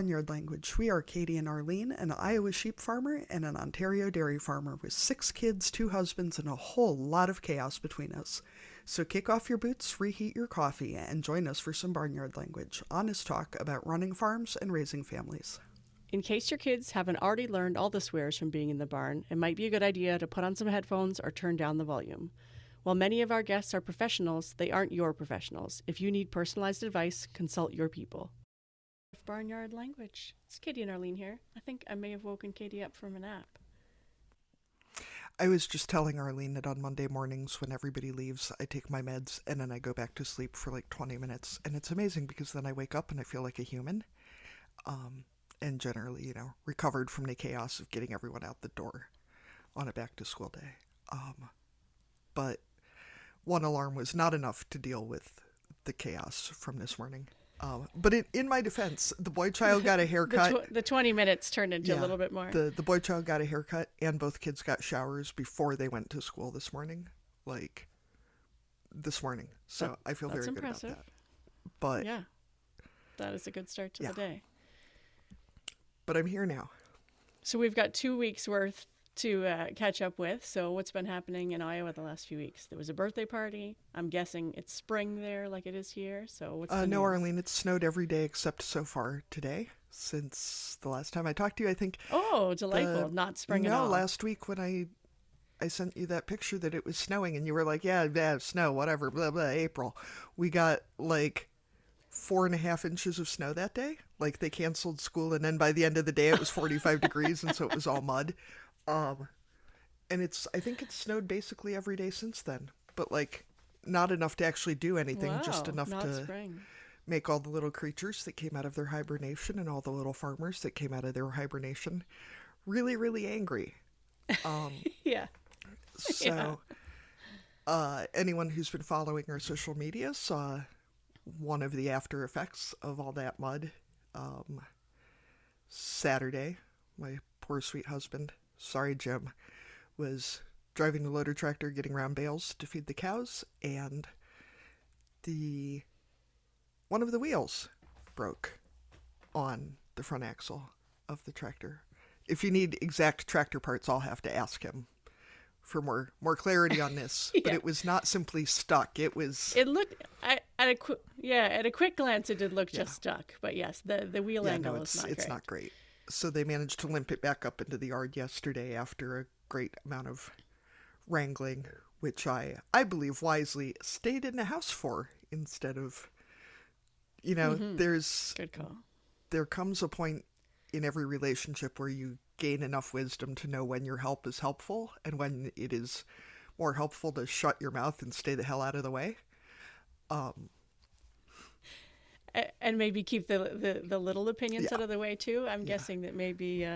Barnyard Language. We are Katie and Arlene, an Iowa sheep farmer and an Ontario dairy farmer with 6 kids, 2 husbands, and a whole lot of chaos between us. So kick off your boots, reheat your coffee, and join us for some Barnyard Language, honest talk about running farms and raising families. In case your kids haven't already learned all the swears from being in the barn, it might be a good idea to put on some headphones or turn down the volume. While many of our guests are professionals, they aren't your professionals. If you need personalized advice, consult your people. Barnyard Language. It's Katie and Arlene here. I think I may have woken Katie up from a nap. I was just telling Arlene that on Monday mornings when everybody leaves, I take my meds and then I go back to sleep for like 20 minutes. And it's amazing because then I wake up and I feel like a human. And generally, recovered from the chaos of getting everyone out the door on a back to school day. But one alarm was not enough to deal with the chaos from this morning. But in my defense, the boy child got a haircut. The 20 minutes turned into a little bit more. The boy child got a haircut, and both kids got showers before they went to school this morning. So I feel very impressive. good about that. But yeah, that is a good start to the day. But I'm here now. So we've got 2 weeks worth to catch up with. So what's been happening in Iowa the last few weeks? There was a birthday party. I'm guessing it's spring there like it is here. So what's the No, news? Arlene, it's snowed every day except so far today. Since the last time I talked to you, I think. Oh, delightful. Not spring at all. No, last week when I sent you that picture that it was snowing and you were like, yeah, snow, whatever, blah, blah, April. We got 4.5 inches of snow that day. They canceled school, and then by the end of the day it was 45 degrees, and so it was all mud. And I think it's snowed basically every day since then, but not enough to actually do anything, just enough to make all the little creatures that came out of their hibernation and all the little farmers that came out of their hibernation really, really angry. Yeah. So, anyone who's been following our social media saw one of the after effects of all that mud. Saturday, my poor sweet husband, sorry Jim, was driving the loader tractor getting round bales to feed the cows, and one of the wheels broke on the front axle of the tractor. If you need exact tractor parts, I'll have to ask him for more clarity on this. Yeah. But it was not simply stuck. It looked at a quick glance it did look just stuck. But yes, the wheel angle is not great. It's not great. So they managed to limp it back up into the yard yesterday after a great amount of wrangling, which I believe wisely stayed in the house for instead of, there's good call. There comes a point in every relationship where you gain enough wisdom to know when your help is helpful and when it is more helpful to shut your mouth and stay the hell out of the way. And maybe keep the little opinions out of the way too. I'm guessing that maybe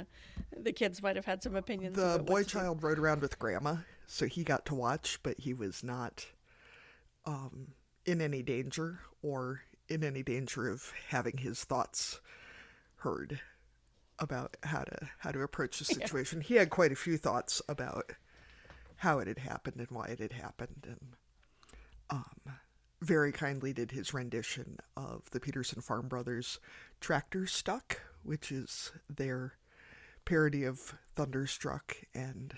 the kids might have had some opinions. The boy child rode around with grandma, so he got to watch, but he was not in any danger or in any danger of having his thoughts heard about how to approach the situation. He had quite a few thoughts about how it had happened and why it had happened, and very kindly did his rendition of the Peterson Farm Brothers' Tractor Stuck, which is their parody of Thunderstruck, and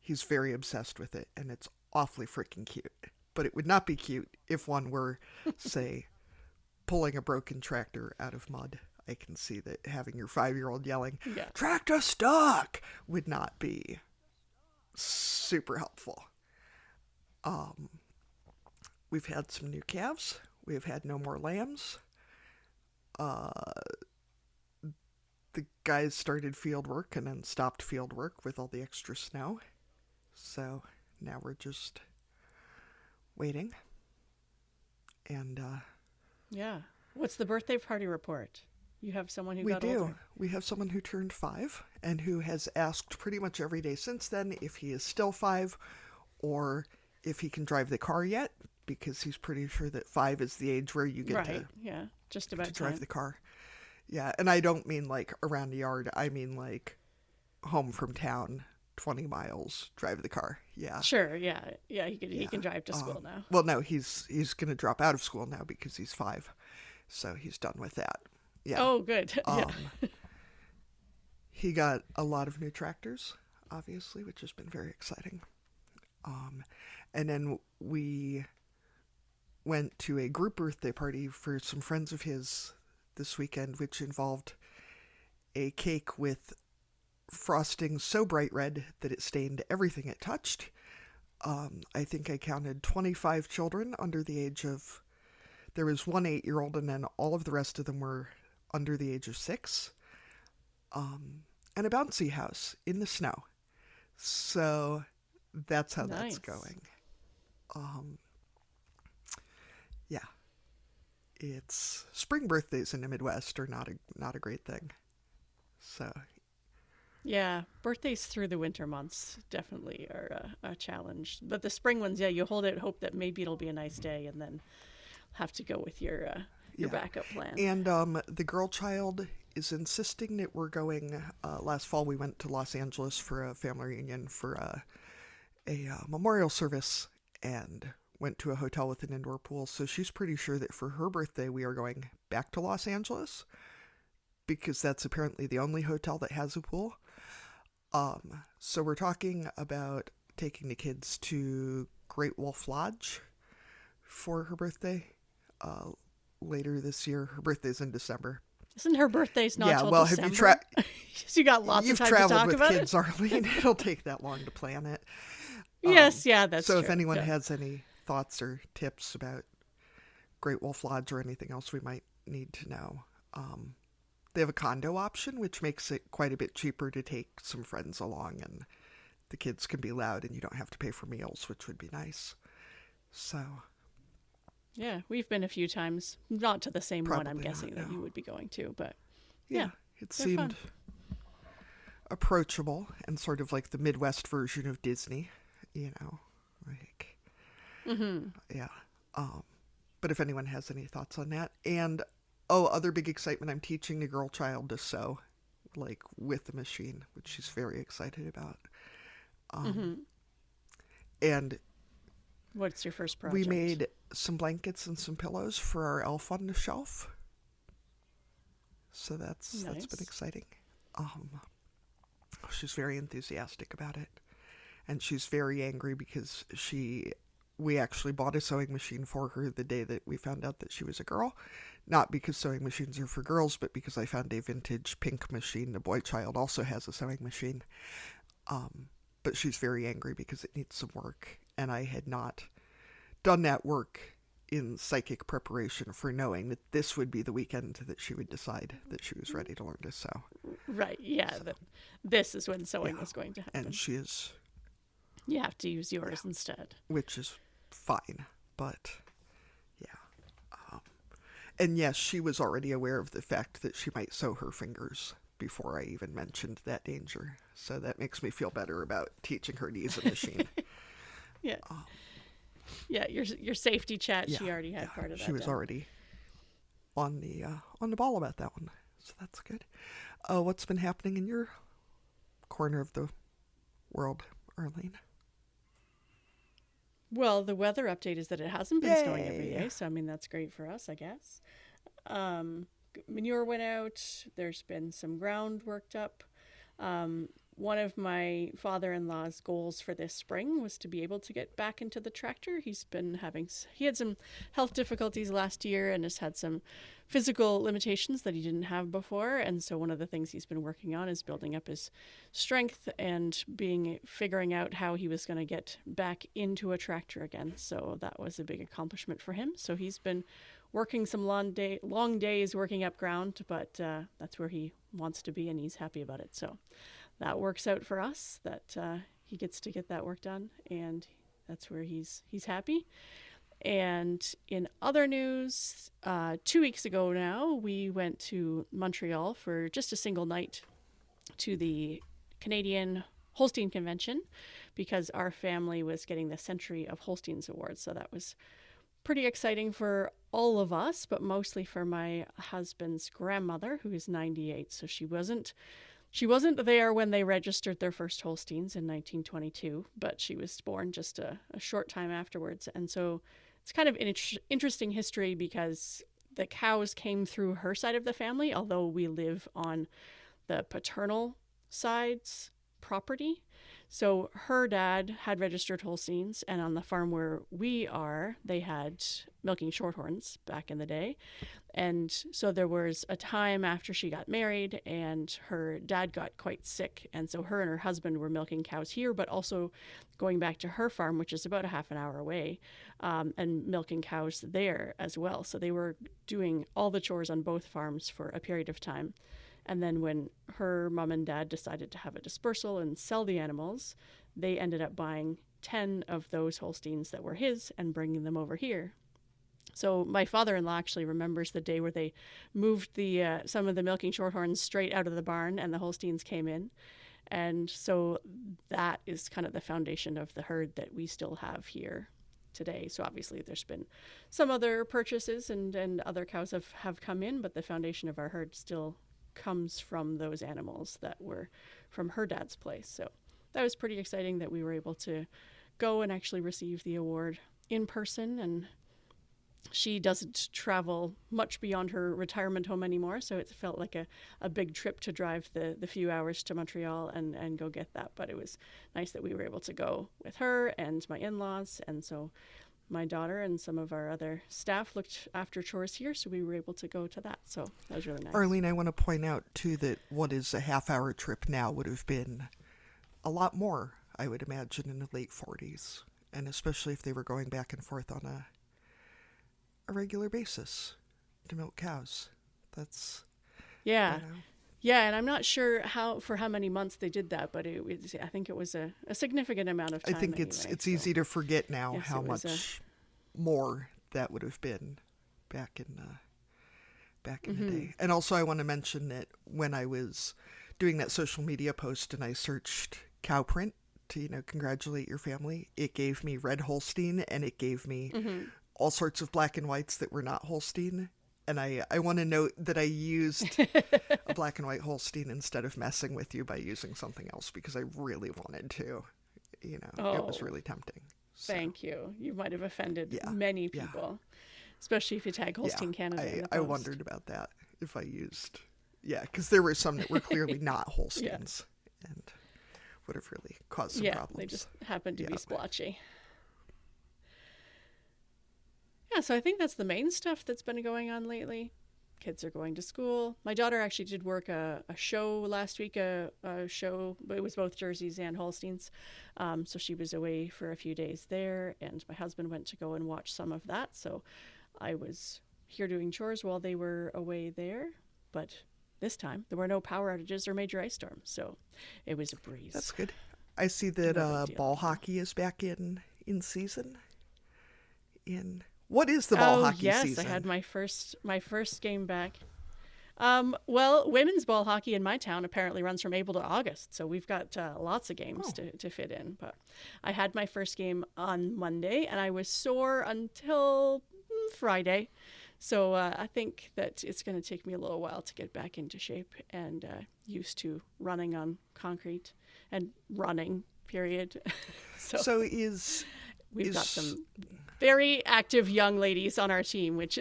he's very obsessed with it, and it's awfully freaking cute. But it would not be cute if one were, say, pulling a broken tractor out of mud. I can see that having your 5-year-old yelling, "Tractor stuck," would not be super helpful. We've had some new calves. We have had no more lambs. The guys started field work and then stopped field work with all the extra snow. So now we're just waiting. And what's the birthday party report? You have someone who got older? We do. We have someone who turned 5 and who has asked pretty much every day since then if he is still 5 or if he can drive the car yet, because he's pretty sure that 5 is the age where you get just about to drive the car. Yeah, and I don't mean around the yard. I mean home from town, 20 miles, drive the car. Yeah. Sure. Yeah. He can drive to school now. Well, no, he's going to drop out of school now because he's 5, so he's done with that. Yeah. Oh, good. Yeah. He got a lot of new tractors, obviously, which has been very exciting. Um, and then we went to a group birthday party for some friends of his this weekend, which involved a cake with frosting so bright red that it stained everything it touched. I think I counted 25 children under the age of. There was one 8-year-old, and then all of the rest of them were under the age of 6. And a bouncy house in the snow. So that's how that's Nice. going. Yeah, it's spring birthdays in the Midwest are not a great thing. So Yeah, birthdays through the winter months definitely are a challenge. But the spring ones, yeah, you hold out hope that maybe it'll be a nice day, and then have to go with your yeah, backup plan. and the girl child is insisting that we're going. Last fall we went to Los Angeles for a family reunion for a memorial service, and went to a hotel with an indoor pool. So she's pretty sure that for her birthday we are going back to Los Angeles because that's apparently the only hotel that has a pool. So we're talking about taking the kids to Great Wolf Lodge for her birthday later this year. Her birthday's in December. Isn't her birthday's not Yeah, till well, December? So you got lots you've of time to traveled talk with about kids, it. Arlene. It'll take that long to plan it. Yes, yeah, that's so true. if anyone Yeah. has any thoughts or tips about Great Wolf Lodge or anything else we might need to know, they have a condo option, which makes it quite a bit cheaper to take some friends along, and the kids can be loud and you don't have to pay for meals, which would be nice. So Yeah, we've been a few times. Not to the same one, I'm Probably guessing, not, that no. you would be going to, but yeah, it they're seemed fun. approachable and sort of like the Midwest version of Disney, you know, like, yeah. But if anyone has any thoughts on that, and other big excitement, I'm teaching the girl child to sew, like with the machine, which she's very excited about. And What's your first project? we made some blankets and some pillows for our elf on the shelf. So that's Nice. been exciting. She's very enthusiastic about it, and she's very angry because we actually bought a sewing machine for her the day that we found out that she was a girl. Not because sewing machines are for girls, but because I found a vintage pink machine. The boy child also has a sewing machine. But she's very angry because it needs some work, and I had not done that work in psychic preparation for knowing that this would be the weekend that she would decide that she was ready to learn to sew. Right, yeah. This is when sewing was going to happen. And she is, You have to use yours instead. which is fine, but yeah. And yes, she was already aware of the fact that she might sew her fingers before I even mentioned that danger. So that makes me feel better about teaching her to use a machine. Yeah. Yeah, your safety chat, she already had part of that. She was done. already on the ball about that one, so that's good. What's been happening in your corner of the world, Arlene? Well, the weather update is that it hasn't been snowing every Yay. day, so I mean that's great for us, I guess. Manure went out. There's been some ground worked up. One of my father-in-law's goals for this spring was to be able to get back into the tractor. He had some health difficulties last year and has had some physical limitations that he didn't have before. And so one of the things he's been working on is building up his strength and figuring out how he was going to get back into a tractor again. So that was a big accomplishment for him. So he's been working some long days working up ground, but that's where he wants to be and he's happy about it. So that works out for us, that he gets to get that work done, and that's where he's happy. And in other news, 2 weeks ago now, we went to Montreal for just a single night to the Canadian Holstein Convention because our family was getting the Century of Holsteins Award. So that was pretty exciting for all of us, but mostly for my husband's grandmother, who is 98. So she wasn't there when they registered their first Holsteins in 1922, but she was born just a short time afterwards. And so it's kind of an interesting history because the cows came through her side of the family, although we live on the paternal side's property. So her dad had registered Holsteins, and on the farm where we are, they had milking shorthorns back in the day. And so there was a time after she got married and her dad got quite sick. And so her and her husband were milking cows here, but also going back to her farm, which is about a half an hour away, and milking cows there as well. So they were doing all the chores on both farms for a period of time. And then when her mom and dad decided to have a dispersal and sell the animals, they ended up buying 10 of those Holsteins that were his and bringing them over here. So my father-in-law actually remembers the day where they moved the some of the milking shorthorns straight out of the barn and the Holsteins came in. And so that is kind of the foundation of the herd that we still have here today. So obviously there's been some other purchases and other cows have come in, but the foundation of our herd still comes from those animals that were from her dad's place. So that was pretty exciting that we were able to go and actually receive the award in person. And she doesn't travel much beyond her retirement home anymore, so it felt like a big trip to drive the few hours to Montreal and go get that. But it was nice that we were able to go with her and my in-laws, and so my daughter and some of our other staff looked after chores here, so we were able to go to that. So that was really nice. Arlene, I want to point out, too, that what is a half-hour trip now would have been a lot more, I would imagine, in the late 40s, and especially if they were going back and forth on a regular basis to milk cows. That's... Yeah. You know. Yeah, and I'm not sure how many months they did that, but I think it was a significant amount of time. I think it's easy to forget now yes, how much more that would have been back in the day. And also I want to mention that when I was doing that social media post and I searched cow print to, congratulate your family, it gave me red Holstein and it gave me all sorts of black and whites that were not Holstein. And I want to note that I used a black and white Holstein instead of messing with you by using something else because I really wanted to. It was really tempting. So. Thank you. You might have offended many people, especially if you tag Holstein Canada in the post. I wondered about that if I used, because there were some that were clearly not Holsteins and would have really caused some problems. Yeah, they just happened to be splotchy. Yeah, so I think that's the main stuff that's been going on lately. Kids are going to school. My daughter actually did work a show last week, a show, but it was both Jerseys and Holsteins. So she was away for a few days there, and my husband went to go and watch some of that. So I was here doing chores while they were away there. But this time, there were no power outages or major ice storms, so it was a breeze. That's good. I see that ball hockey is back in season. What is the ball hockey season? Yes, I had my first game back. Well, women's ball hockey in my town apparently runs from April to August, so we've got lots of games to fit in. But I had my first game on Monday, and I was sore until Friday. So I think that it's going to take me a little while to get back into shape and used to running on concrete and running, period. So we've got some very active young ladies on our team, which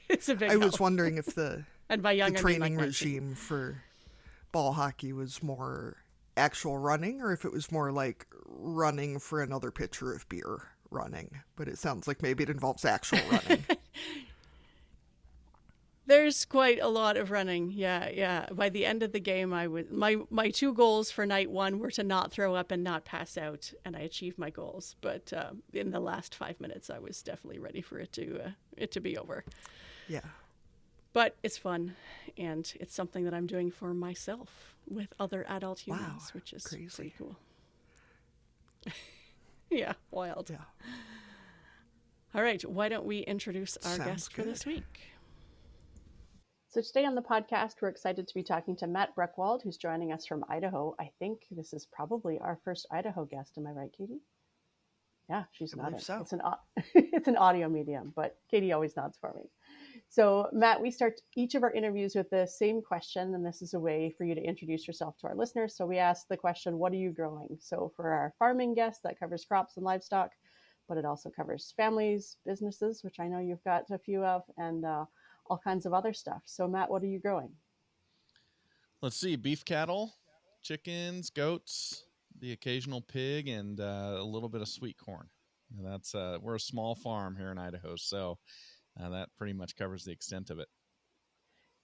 is a big help. I was wondering if the training like regime for ball hockey was more actual running or if it was more like running for another pitcher of beer running. But it sounds like maybe it involves actual running. There's quite a lot of running. Yeah. By the end of the game, my two goals for night one were to not throw up and not pass out, and I achieved my goals. But in the last 5 minutes, I was definitely ready for it to be over. Yeah. But it's fun, and it's something that I'm doing for myself with other adult humans, which is crazy. Pretty cool. Yeah, wild. Yeah. All right, why don't we introduce our guest for this week? So today on the podcast, we're excited to be talking to Matt Brechwald, who's joining us from Idaho. I think this is probably our first Idaho guest. Am I right, Katie? Yeah, she's nodding. So. It's an audio medium, but Katie always nods for me. So Matt, we start each of our interviews with the same question, and this is a way for you to introduce yourself to our listeners. So we ask the question, what are you growing? So for our farming guests, that covers crops and livestock, but it also covers families, businesses, which I know you've got a few of, and all kinds of other stuff. So, Matt, what are you growing? Let's see, beef cattle, chickens, goats, the occasional pig, and a little bit of sweet corn. And that's we're a small farm here in Idaho, so that pretty much covers the extent of it.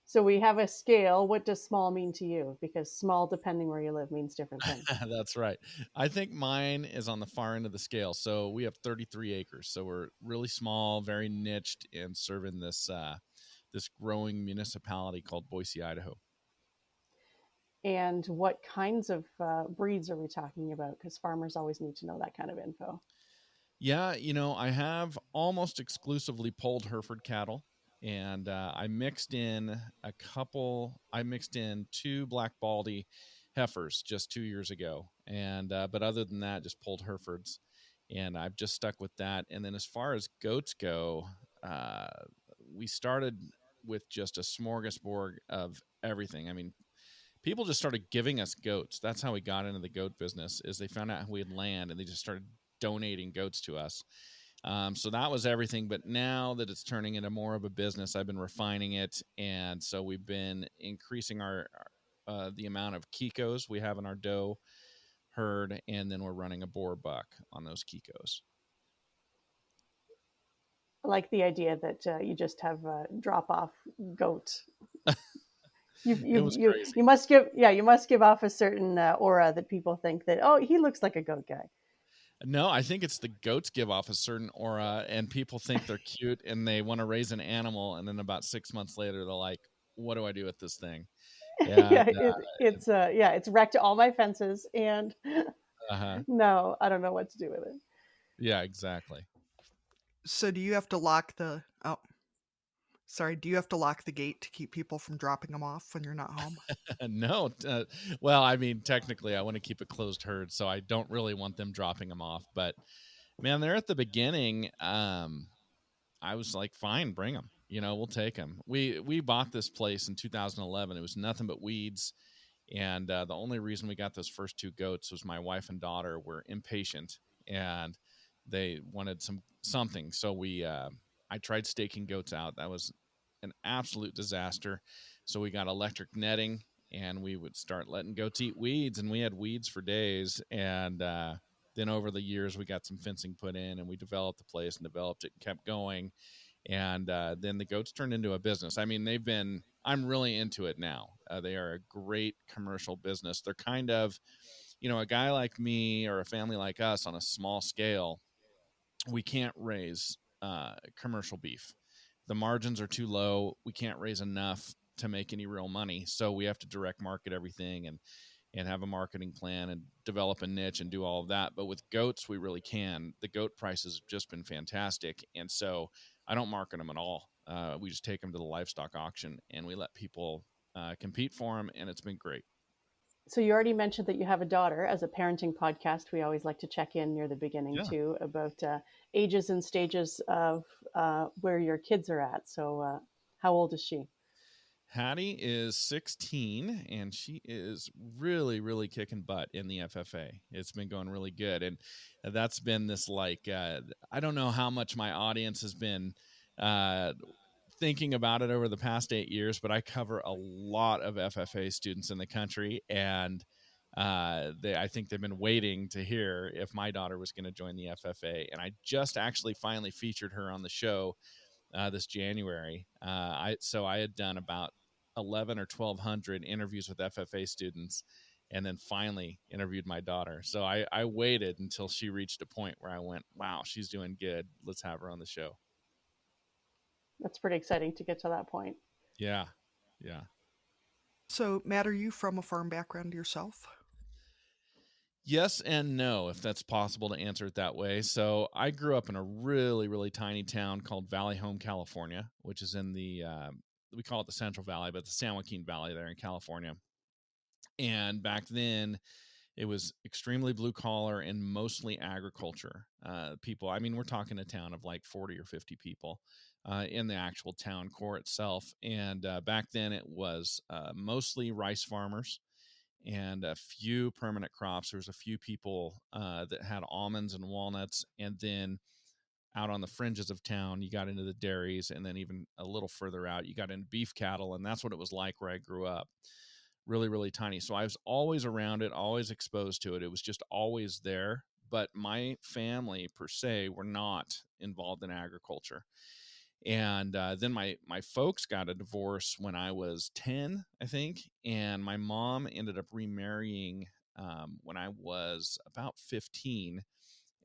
So, we have a scale. What does small mean to you? Because small, depending where you live, means different things. That's right. I think mine is on the far end of the scale. So we have 33 acres. So we're really small, very niched, and serving this growing municipality called Boise, Idaho. And what kinds of breeds are we talking about? Because farmers always need to know that kind of info. Yeah, I have almost exclusively polled Hereford cattle, and I mixed in two black baldy heifers just 2 years ago, and but other than that, just polled Herefords, and I've just stuck with that. And then as far as goats go, uh, we started with just a smorgasbord of everything. I mean, people just started giving us goats. That's how we got into the goat business. Is they found out we had land and they just started donating goats to us. So that was everything. But now that it's turning into more of a business, I've been refining it, and so we've been increasing our the amount of kikos we have in our doe herd, and then we're running a boar buck on those kikos. I like the idea that you just have a drop off goat. It was crazy. You must give, yeah, you must give off a certain aura that people think that, oh, he looks like a goat guy. No, I think it's the goats give off a certain aura, and people think they're cute, and they want to raise an animal, and then about 6 months later, they're like, "What do I do with this thing?" And Yeah, it's wrecked all my fences, and uh-huh. no, I don't know what to do with it. Yeah, exactly. So do you have to lock the oh sorry, do you have to lock the gate to keep people from dropping them off when you're not home? No, well, I mean, technically, I want to keep a closed herd, so I don't really want them dropping them off. But man, they're at the beginning. I was like, fine, bring them. We'll take them. We bought this place in 2011. It was nothing but weeds, and the only reason we got those first two goats was my wife and daughter were impatient, and they wanted something. So I tried staking goats out. That was an absolute disaster. So we got electric netting, and we would start letting goats eat weeds, and we had weeds for days. And then over the years, we got some fencing put in, and we developed the place and developed it and kept going. And then the goats turned into a business. I mean, I'm really into it now. They are a great commercial business. They're kind of, a guy like me or a family like us on a small scale, we can't raise commercial beef. The margins are too low. We can't raise enough to make any real money. So we have to direct market everything and have a marketing plan and develop a niche and do all of that. But with goats, we really can. The goat prices have just been fantastic. And so I don't market them at all. We just take them to the livestock auction and we let people compete for them. And it's been great. So you already mentioned that you have a daughter. As a parenting podcast, we always like to check in near the beginning Yeah. too about ages and stages of where your kids are at. So how old is she? Hattie is 16 and she is really, really kicking butt in the FFA. It's been going really good. And that's been this I don't know how much my audience has been uh, thinking about it over the past 8 years, but I cover a lot of FFA students in the country. And I think they've been waiting to hear if my daughter was going to join the FFA. And I just actually finally featured her on the show this January. I had done about 11 or 1200 interviews with FFA students, and then finally interviewed my daughter. So I waited until she reached a point where I went, "Wow, she's doing good. Let's have her on the show." That's pretty exciting to get to that point. Yeah, yeah. So, Matt, are you from a farm background yourself? Yes and no, if that's possible to answer it that way. So I grew up in a really, really tiny town called Valley Home, California, which is in we call it the Central Valley, but the San Joaquin Valley there in California. And back then, it was extremely blue collar and mostly agriculture. People, I mean, we're talking a town of like 40 or 50 people in the actual town core itself. And back then, it was mostly rice farmers and a few permanent crops. There was a few people that had almonds and walnuts, and then out on the fringes of town, you got into the dairies, and then even a little further out, you got into beef cattle, and that's what it was like where I grew up. Really, really tiny. So I was always around it, always exposed to it. It was just always there. But my family per se were not involved in agriculture. And then my folks got a divorce when I was 10, I think, and my mom ended up remarrying when I was about 15.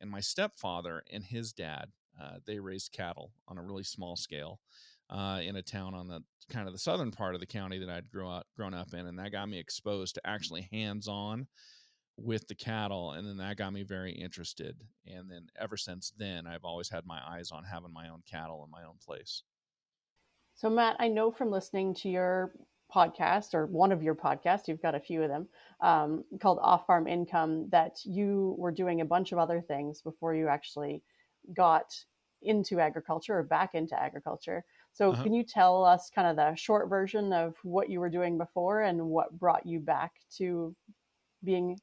And my stepfather and his dad, they raised cattle on a really small scale in a town on the kind of the southern part of the county that I'd grown up in, and that got me exposed to actually hands on with the cattle, and then that got me very interested. And then ever since then, I've always had my eyes on having my own cattle in my own place. So, Matt, I know from listening to your podcast, or one of your podcasts, you've got a few of them, called Off Farm Income, that you were doing a bunch of other things before you actually got into agriculture or back into agriculture. So, Uh-huh. can you tell us kind of the short version of what you were doing before and what brought you back to being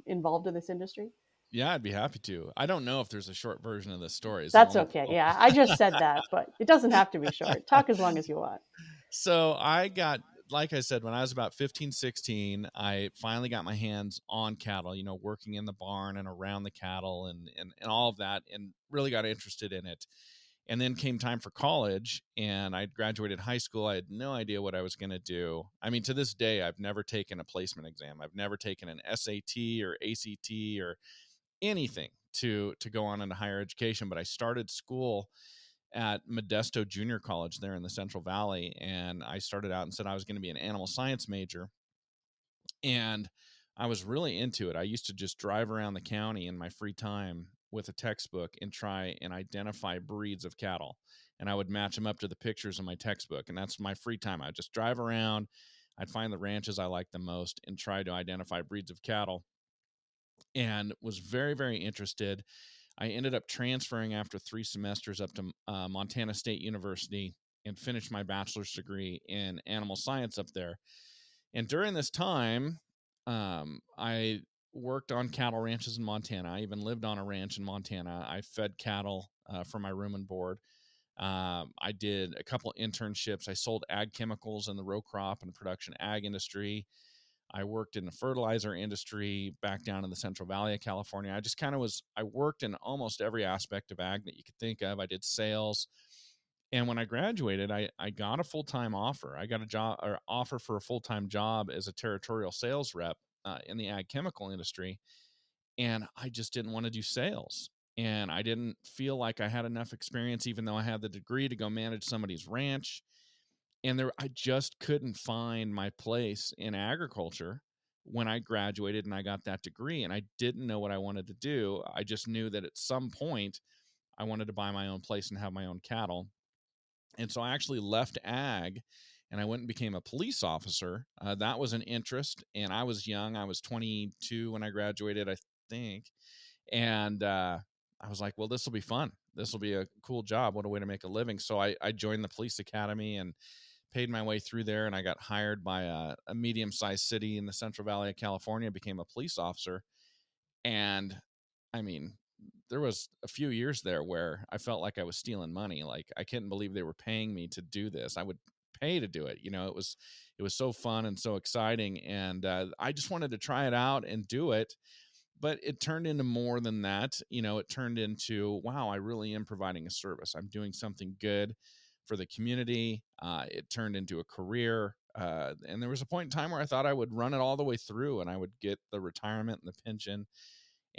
involved in this industry? Yeah, I'd be happy to. I don't know if there's a short version of this story. Is there That's one okay. available? Yeah, I just said that, but it doesn't have to be short. Talk as long as you want. So I got, like I said, when I was about 15, 16, I finally got my hands on cattle, working in the barn and around the cattle and all of that, and really got interested in it. And then came time for college, and I graduated high school. I had no idea what I was going to do. I mean, to this day, I've never taken a placement exam. I've never taken an SAT or ACT or anything to go on into higher education. But I started school at Modesto Junior College there in the Central Valley, and I started out and said I was going to be an animal science major, and I was really into it. I used to just drive around the county in my free time with a textbook and try and identify breeds of cattle, and I would match them up to the pictures in my textbook, and that's my free time. I'd just drive around, I'd find the ranches I liked the most and try to identify breeds of cattle, and was very, very interested. I ended up transferring after 3 semesters up to Montana State University and finished my bachelor's degree in animal science up there. And during this time, I worked on cattle ranches in Montana. I even lived on a ranch in Montana. I fed cattle for my room and board. I did a couple internships. I sold ag chemicals in the row crop and production ag industry. I worked in the fertilizer industry back down in the Central Valley of California. I just kind of I worked in almost every aspect of ag that you could think of. I did sales. And when I graduated, I got a full-time offer. I got a job or offer for a full-time job as a territorial sales rep in the ag chemical industry. And I just didn't want to do sales. And I didn't feel like I had enough experience, even though I had the degree to go manage somebody's ranch. And I just couldn't find my place in agriculture when I graduated and I got that degree, and I didn't know what I wanted to do. I just knew that at some point I wanted to buy my own place and have my own cattle. And so I actually left ag and I went and became a police officer. That was an interest, and I was young. I was 22 when I graduated, I think. And I was like, well, this will be fun. This will be a cool job. What a way to make a living. So I joined the police academy and paid my way through there, and I got hired by a medium-sized city in the Central Valley of California, became a police officer. And I mean, there was a few years there where I felt like I was stealing money. Like, I couldn't believe they were paying me to do this. I would pay to do it. It was so fun and so exciting. And I just wanted to try it out and do it. But it turned into more than that. It turned into, wow, I really am providing a service. I'm doing something good for the community. It turned into a career. And there was a point in time where I thought I would run it all the way through and I would get the retirement and the pension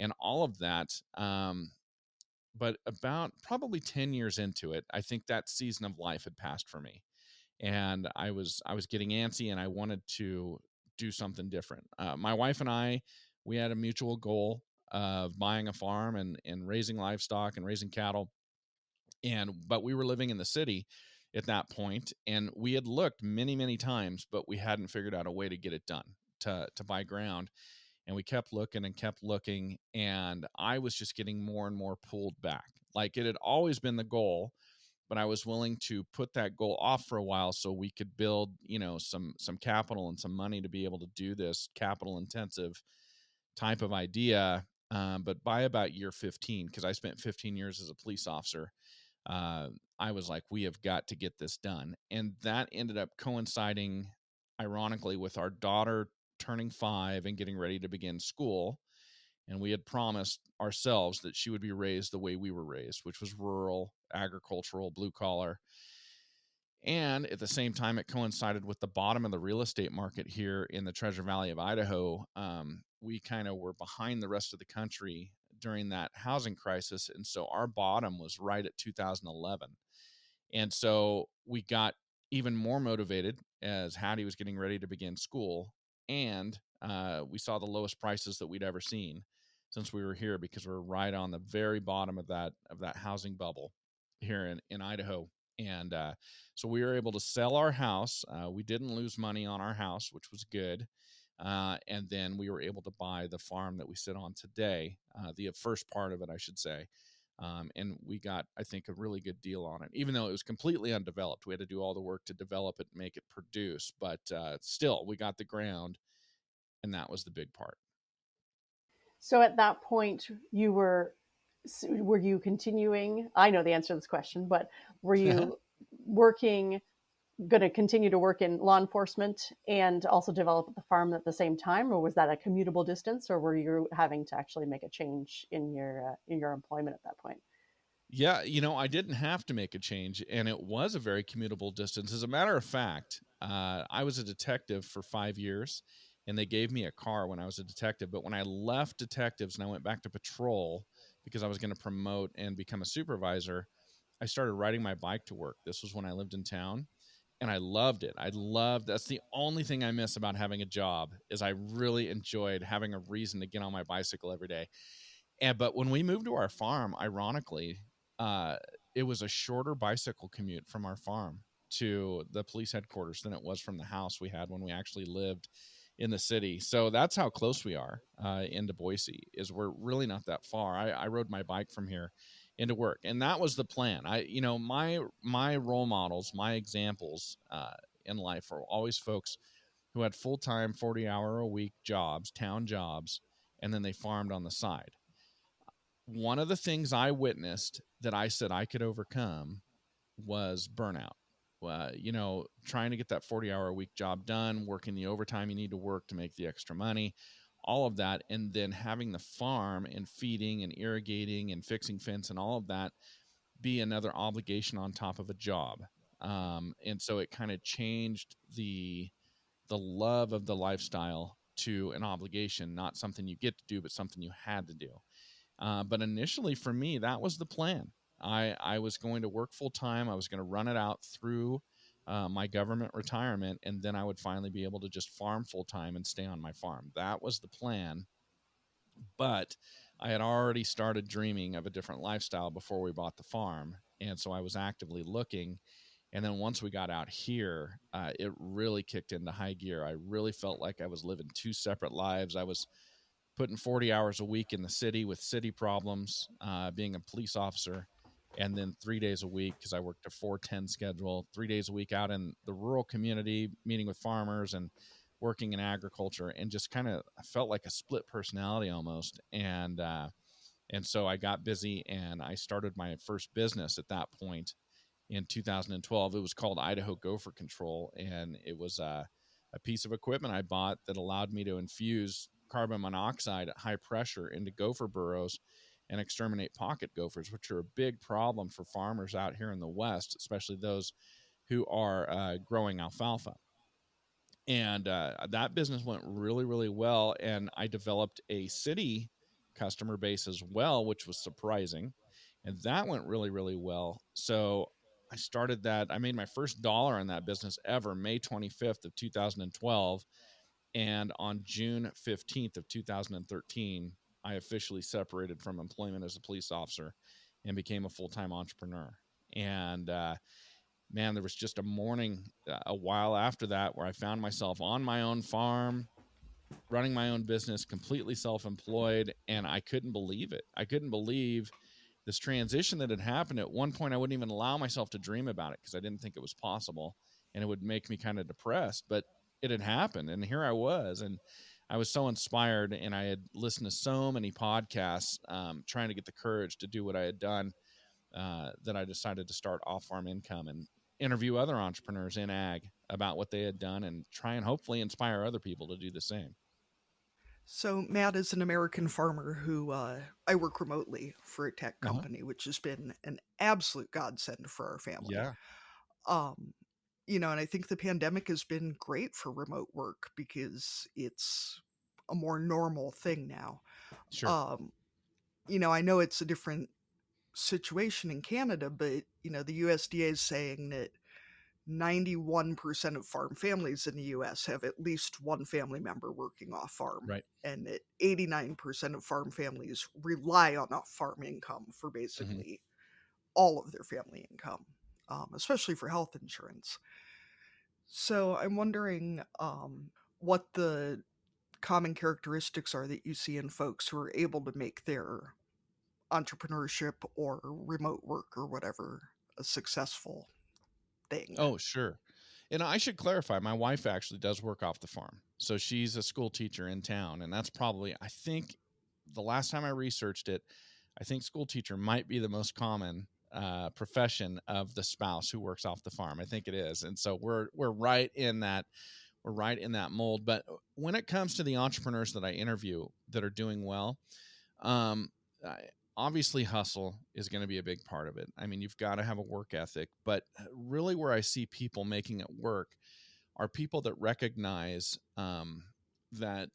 and all of that. But about probably 10 years into it, I think that season of life had passed for me. And I was getting antsy and I wanted to do something different. My wife and we had a mutual goal of buying a farm and raising livestock and raising cattle. But we were living in the city at that point, and we had looked many, many times, but we hadn't figured out a way to get it done to buy ground. And we kept looking and kept looking, and I was just getting more and more pulled back. Like, it had always been the goal, but I was willing to put that goal off for a while so we could build, some capital and some money to be able to do this capital intensive type of idea. But by about year 15, because I spent 15 years as a police officer, I was like, we have got to get this done. And that ended up coinciding, ironically, with our daughter turning 5 and getting ready to begin school. And we had promised ourselves that she would be raised the way we were raised, which was rural, agricultural, blue collar. And at the same time, it coincided with the bottom of the real estate market here in the Treasure Valley of Idaho. We kind of were behind the rest of the country during that housing crisis. And so our bottom was right at 2011. And so we got even more motivated as Hattie was getting ready to begin school. And we saw the lowest prices that we'd ever seen since we were here, because we're right on the very bottom of that housing bubble here in Idaho. And so we were able to sell our house. We didn't lose money on our house, which was good. And then we were able to buy the farm that we sit on today, the first part of it, I should say. And we got, I think, a really good deal on it, even though it was completely undeveloped. We had to do all the work to develop it, make it produce, but still, we got the ground, and that was the big part. So at that point, were you continuing? I know the answer to this question, but were you working, going to continue to work in law enforcement and also develop the farm at the same time, or was that a commutable distance, or were you having to actually make a change in your employment at that point? Yeah, I didn't have to make a change, and it was a very commutable distance. As a matter of fact, I was a detective for 5 years, and they gave me a car when I was a detective. But when I left detectives and I went back to patrol because I was going to promote and become a supervisor, I started riding my bike to work. This was when I lived in town, and I loved it. That's the only thing I miss about having a job, is I really enjoyed having a reason to get on my bicycle every day. But when we moved to our farm, ironically, uh, it was a shorter bicycle commute from our farm to the police headquarters than it was from the house we had when we actually lived in the city. So that's how close we are into Boise. Is we're really not that far. I rode my bike from here into work, and that was the plan. My role models, my examples in life are always folks who had full-time 40-hour-a-week jobs, town jobs, and then they farmed on the side. One of the things I witnessed that I said I could overcome was burnout. Trying to get that 40-hour a week job done, working the overtime you need to work to make the extra money, all of that, and then having the farm and feeding and irrigating and fixing fence and all of that be another obligation on top of a job. And so it kind of changed the love of the lifestyle to an obligation, not something you get to do, but something you had to do. But initially, for me, that was the plan. I was going to work full time. I was going to run it out through my government retirement, and then I would finally be able to just farm full time and stay on my farm. That was the plan. But I had already started dreaming of a different lifestyle before we bought the farm. And so I was actively looking. And then once we got out here, it really kicked into high gear. I really felt like I was living two separate lives. I was putting 40 hours a week in the city with city problems, being a police officer, and then 3 days a week, because I worked a 4-10 schedule, 3 days a week out in the rural community, meeting with farmers and working in agriculture, and just kind of felt like a split personality almost. And so I got busy, and I started my first business at that point in 2012. It was called Idaho Gopher Control, and it was a piece of equipment I bought that allowed me to infuse carbon monoxide at high pressure into gopher burrows and exterminate pocket gophers, which are a big problem for farmers out here in the West, especially those who are growing alfalfa. And that business went really, really well. And I developed a city customer base as well, which was surprising. And that went really, really well. So I started that. I made my first dollar in that business ever, May 25th of 2012. And on June 15th of 2013, I officially separated from employment as a police officer and became a full-time entrepreneur. And man, there was just a morning a while after that where I found myself on my own farm, running my own business, completely self-employed, and I couldn't believe it. I couldn't believe this transition that had happened. At one point, I wouldn't even allow myself to dream about it because I didn't think it was possible, and it would make me kind of depressed. But it had happened, and here I was. And I was so inspired, and I had listened to so many podcasts, trying to get the courage to do what I had done, that I decided to start Off Farm Income and interview other entrepreneurs in ag about what they had done and try and hopefully inspire other people to do the same. So, Matt is an American farmer who I work remotely for a tech Uh-huh. company, which has been an absolute godsend for our family. Yeah, Um, and I think the pandemic has been great for remote work because it's a more normal thing now. sure. Um, I know it's a different situation in Canada, but the USDA is saying that 91% of farm families in the US have at least one family member working off farm, Right. and that 89% of farm families rely on off farm income for Hmm. basically all of their family income, especially for health insurance. So I'm wondering what the common characteristics are that you see in folks who are able to make their entrepreneurship or remote work or whatever a successful thing. Oh, sure. And I should clarify, my wife actually does work off the farm. So she's a school teacher in town. And that's probably, I think, the last time I researched it, I think school teacher might be the most common profession of the spouse who works off the farm. I think it is. And so we're right in that mold. But when it comes to the entrepreneurs that I interview that are doing well, um, obviously hustle is going to be a big part of it. I mean, you've got to have a work ethic, but really where I see people making it work are people that recognize that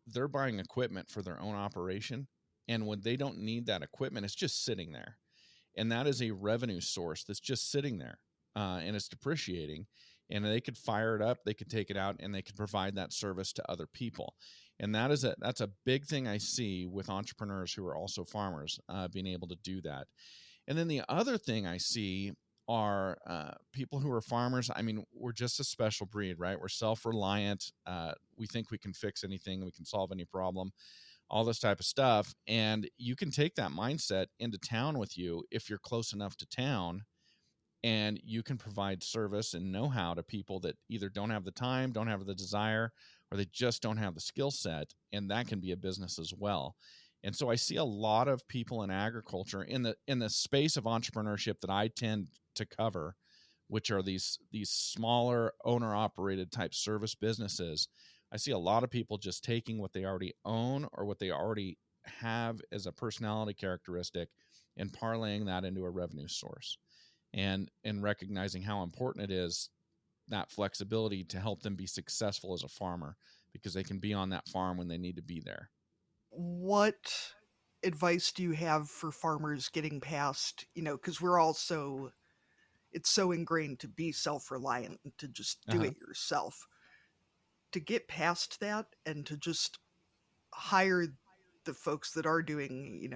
they're buying equipment for their own operation. And when they don't need that equipment, it's just sitting there. And that is a revenue source that's just sitting there, and it's depreciating. And they could fire it up, they could take it out, and they could provide that service to other people. And that's a big thing I see with entrepreneurs who are also farmers, being able to do that. And then the other thing I see are people who are farmers. I mean, we're just a special breed, right? We're self-reliant. We think we can fix anything, we can solve any problem, all this type of stuff. And you can take that mindset into town with you if you're close enough to town, and you can provide service and know-how to people that either don't have the time, don't have the desire, or they just don't have the skill set. And that can be a business as well. And so I see a lot of people in agriculture in the space of entrepreneurship that I tend to cover, which are these smaller owner operated type service businesses. I see a lot of people just taking what they already own or what they already have as a personality characteristic and parlaying that into a revenue source, and recognizing how important it is, that flexibility, to help them be successful as a farmer, because they can be on that farm when they need to be there. What advice do you have for farmers getting past, because it's so ingrained to be self reliant and to just do Uh-huh. it yourself, to get past that and to just hire the folks that are doing,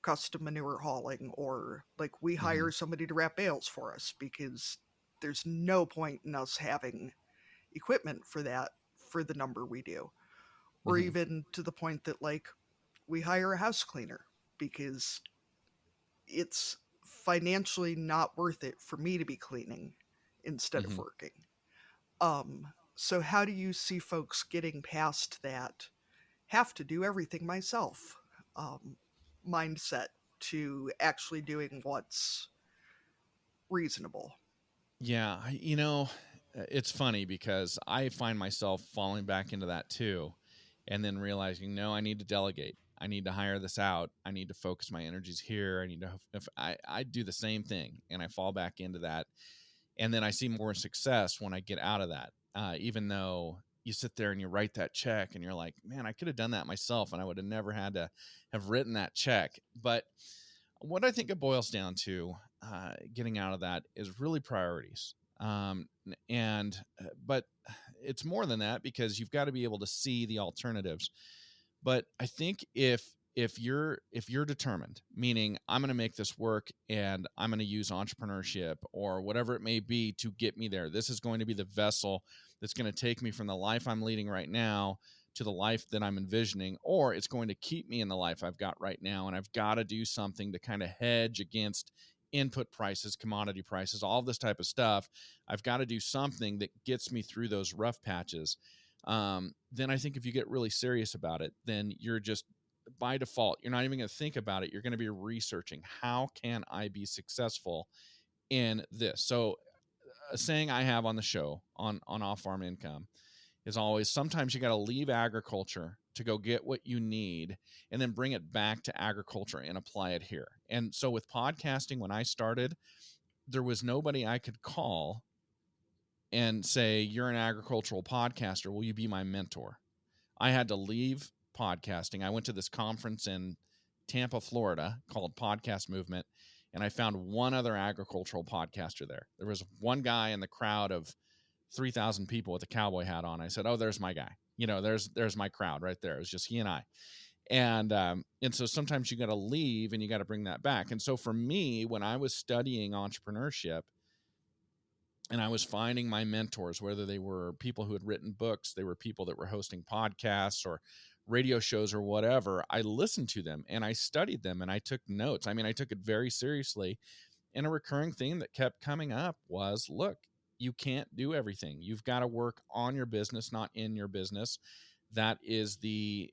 custom manure hauling, or like we Hmm. hire somebody to wrap bales for us because there's no point in us having equipment for that for the number we do. Or Hmm. even to the point that like we hire a house cleaner because it's financially not worth it for me to be cleaning instead of Hmm. working. So how do you see folks getting past that have to do everything myself um, mindset to actually doing what's reasonable? Yeah, it's funny because I find myself falling back into that too, and then realizing, no, I need to delegate. I need to hire this out. I need to focus my energies here. I need to, if I do the same thing and I fall back into that, and then I see more success when I get out of that. Even though you sit there and you write that check and you're like, man, I could have done that myself and I would have never had to have written that check. But what I think it boils down to, getting out of that, is really priorities. And but it's more than that, because you've got to be able to see the alternatives. But I think if you're determined, meaning I'm going to make this work and I'm going to use entrepreneurship or whatever it may be to get me there. This is going to be the vessel that's going to take me from the life I'm leading right now to the life that I'm envisioning, or it's going to keep me in the life I've got right now. And I've got to do something to kind of hedge against input prices, commodity prices, all this type of stuff. I've got to do something that gets me through those rough patches. then I think if you get really serious about it, then you're just by default, you're not even going to think about it. You're going to be researching, how can I be successful in this? So a saying I have on the show on off farm income is always, sometimes you got to leave agriculture to go get what you need and then bring it back to agriculture and apply it here. And so with podcasting, when I started, there was nobody I could call and say, you're an agricultural podcaster, will you be my mentor? I had to leave podcasting. I went to this conference in Tampa, Florida called Podcast Movement, and I found one other agricultural podcaster there. There was one guy in the crowd of 3,000 people with a cowboy hat on. I said, "Oh, there's my guy. There's my crowd right there." It was just he and I. And so sometimes you got to leave and you got to bring that back. And so for me, when I was studying entrepreneurship, and I was finding my mentors, whether they were people who had written books, they were people that were hosting podcasts or radio shows or whatever, I listened to them and I studied them and I took notes. I mean, I took it very seriously. And a recurring theme that kept coming up was, look, you can't do everything. You've got to work on your business, not in your business. That is the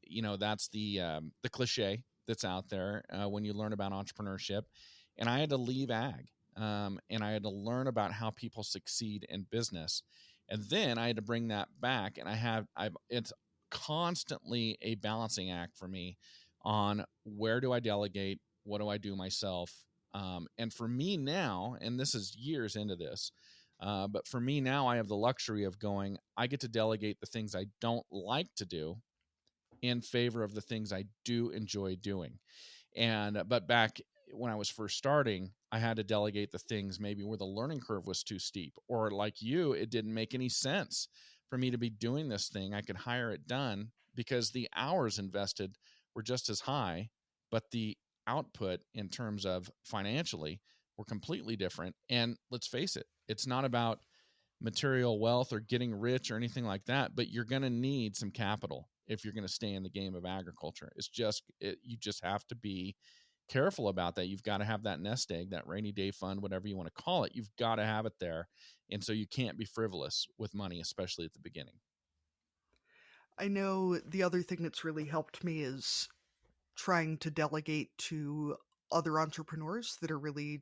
cliche that's out there when you learn about entrepreneurship. And I had to leave ag, and I had to learn about how people succeed in business, and then I had to bring that back. And it's constantly a balancing act for me on where do I delegate, what do I do myself. And for me now, and this is years into this, but for me now, I have the luxury of going, I get to delegate the things I don't like to do in favor of the things I do enjoy doing. But back when I was first starting, I had to delegate the things maybe where the learning curve was too steep, or like you, it didn't make any sense for me to be doing this thing. I could hire it done because the hours invested were just as high, but the output in terms of financially were completely different. And let's face it, it's not about material wealth or getting rich or anything like that, but you're going to need some capital if you're going to stay in the game of agriculture. You just have to be careful about that. You've got to have that nest egg, that rainy day fund, whatever you want to call it. You've got to have it there. And so you can't be frivolous with money, especially at the beginning. I know the other thing that's really helped me is trying to delegate to other entrepreneurs that are really,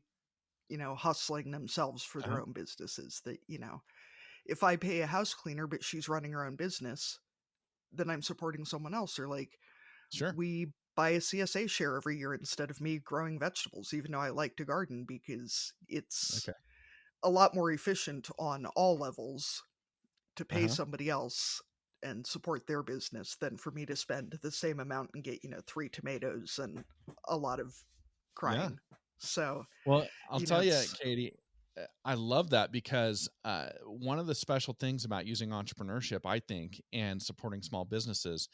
hustling themselves for their Uh-huh. own businesses. That, if I pay a house cleaner, but she's running her own business, then I'm supporting someone else. Or like, Sure. we buy a CSA share every year instead of me growing vegetables, even though I like to garden, because it's Okay. a lot more efficient on all levels to pay Uh-huh. somebody else and support their business than for me to spend the same amount and get, 3 tomatoes and a lot of Yeah. crying. So, Well, I'll tell you, it's Katie, I love that because one of the special things about using entrepreneurship, I think, and supporting small businesses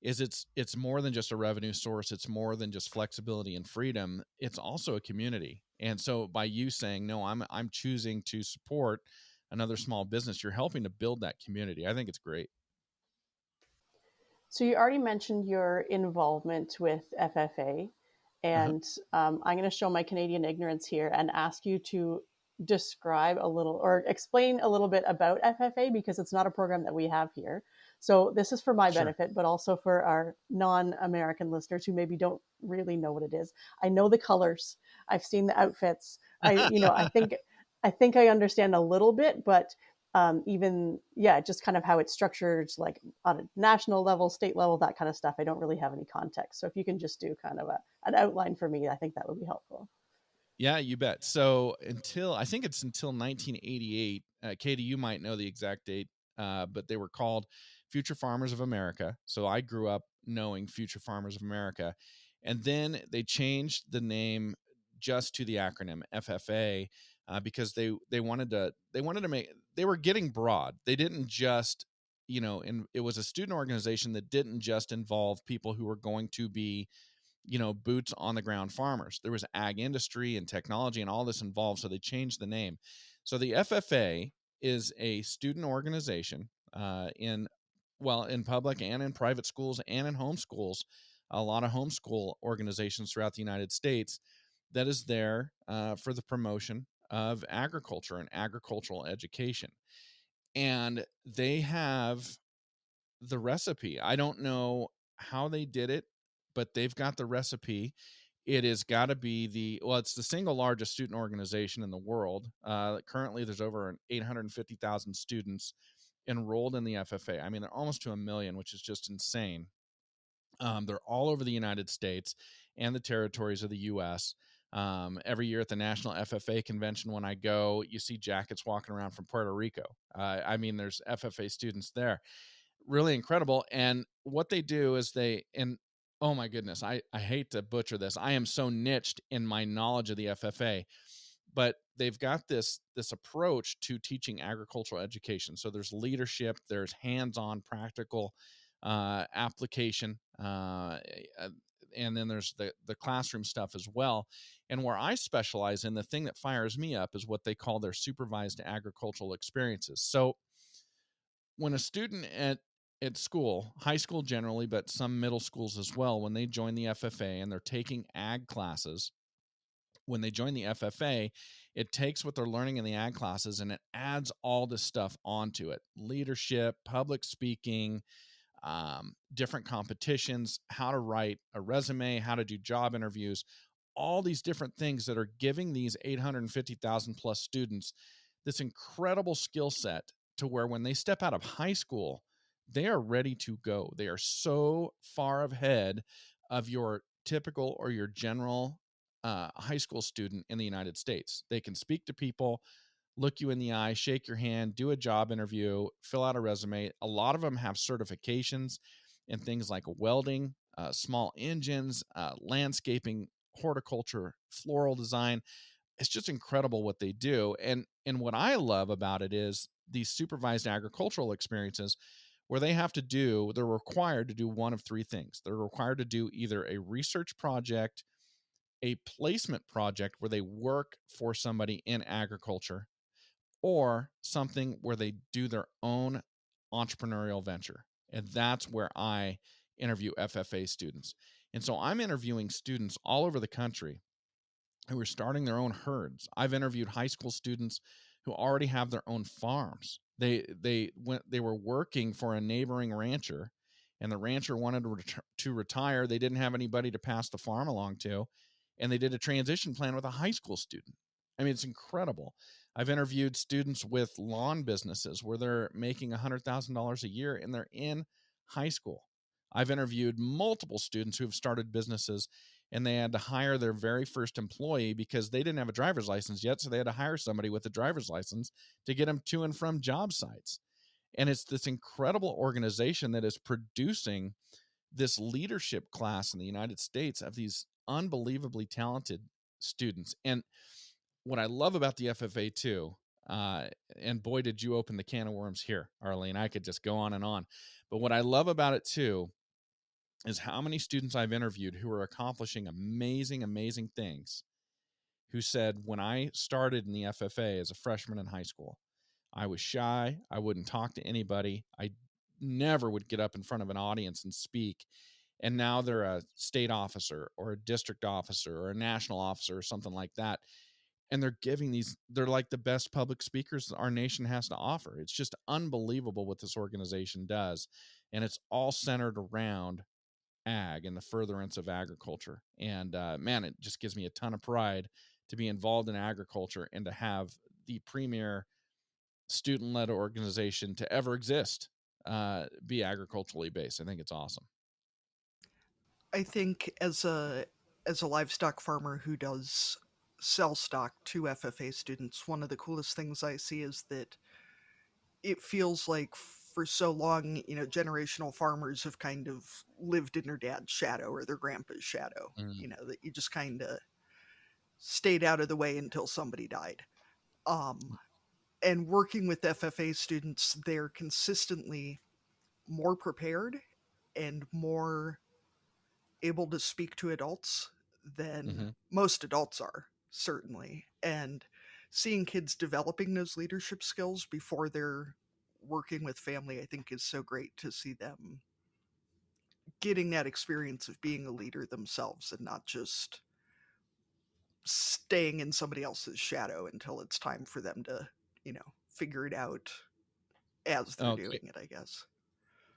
is it's more than just a revenue source. It's more than just flexibility and freedom. It's also a community. And so by you saying, no, I'm choosing to support another small business, you're helping to build that community. I think it's great. So you already mentioned your involvement with FFA, Uh-huh. and I'm going to show my Canadian ignorance here and ask you to describe a little or explain a little bit about FFA because it's not a program that we have here. So this is for my Sure. benefit, but also for our non-American listeners who maybe don't really know what it is. I know the colors. I've seen the outfits. I think I understand a little bit, but even just kind of how it's structured, like on a national level, state level, that kind of stuff. I don't really have any context. So if you can just do kind of an outline for me, I think that would be helpful. Yeah, you bet. So I think it's until 1988, Katie, you might know the exact date, but they were called Future Farmers of America. So I grew up knowing Future Farmers of America. And then they changed the name just to the acronym FFA because they wanted to make, they were getting broad. They didn't just, and it was a student organization that didn't just involve people who were going to be boots on the ground farmers. There was ag industry and technology and all this involved. So they changed the name. So the FFA is a student organization in public and in private schools and in homeschools, a lot of homeschool organizations throughout the United States that is there for the promotion of agriculture and agricultural education. And they have the recipe. I don't know how they did it, but they've got the recipe. It has got to be it's the single largest student organization in the world. Currently, there's over 850,000 students enrolled in the FFA. I mean, they're almost to a million, which is just insane. They're all over the United States and the territories of the U.S. Every year at the National FFA convention, when I go, you see jackets walking around from Puerto Rico. I mean, there's FFA students there. Really incredible. And what they do is oh my goodness, I hate to butcher this. I am so niched in my knowledge of the FFA, but they've got this approach to teaching agricultural education. So there's leadership, there's hands-on practical application, and then there's the classroom stuff as well. And where I specialize in, the thing that fires me up is what they call their supervised agricultural experiences. So when a student at school, high school generally, but some middle schools as well, when they join the FFA and they're taking ag classes, when they join the FFA, it takes what they're learning in the ag classes and it adds all this stuff onto it: leadership, public speaking, different competitions, how to write a resume, how to do job interviews, all these different things that are giving these 850,000 plus students this incredible skill set to where when they step out of high school, they are ready to go. They are so far ahead of your typical or your general high school student in the United States. They can speak to people, look you in the eye, shake your hand, do a job interview, fill out a resume. A lot of them have certifications in things like welding, small engines, landscaping, horticulture, floral design. It's just incredible what they do. And what I love about it is these supervised agricultural experiences where they're required to do one of three things. They're required to do either a research project, a placement project where they work for somebody in agriculture, or something where they do their own entrepreneurial venture. And that's where I interview FFA students. And so I'm interviewing students all over the country who are starting their own herds. I've interviewed high school students who already have their own farms. They were working for a neighboring rancher, and the rancher wanted to retire. They didn't have anybody to pass the farm along to, and they did a transition plan with a high school student. I mean, it's incredible. I've interviewed students with lawn businesses where they're making $100,000 a year and they're in high school. I've interviewed multiple students who have started businesses and they had to hire their very first employee because they didn't have a driver's license yet. So they had to hire somebody with a driver's license to get them to and from job sites. And it's this incredible organization that is producing this leadership class in the United States of these unbelievably talented students. And what I love about the FFA too, and boy, did you open the can of worms here, Arlene. I could just go on and on. But what I love about it too is how many students I've interviewed who are accomplishing amazing, amazing things, who said, when I started in the FFA as a freshman in high school, I was shy. I wouldn't talk to anybody. I never would get up in front of an audience and speak. And now they're a state officer or a district officer or a national officer or something like that. And they're like the best public speakers our nation has to offer. It's just unbelievable what this organization does. And it's all centered around ag and the furtherance of agriculture. And man, it just gives me a ton of pride to be involved in agriculture and to have the premier student-led organization to ever exist be agriculturally based. I think it's awesome. I think as a livestock farmer who does sell stock to FFA students, one of the coolest things I see is that it feels like for so long, generational farmers have kind of lived in their dad's shadow or their grandpa's shadow, that you just kind of stayed out of the way until somebody died. And working with FFA students, they're consistently more prepared and more able to speak to adults than most adults are, certainly. And seeing kids developing those leadership skills before they're working with family, I think is so great to see them getting that experience of being a leader themselves and not just staying in somebody else's shadow until it's time for them to, figure it out as they're doing it, I guess.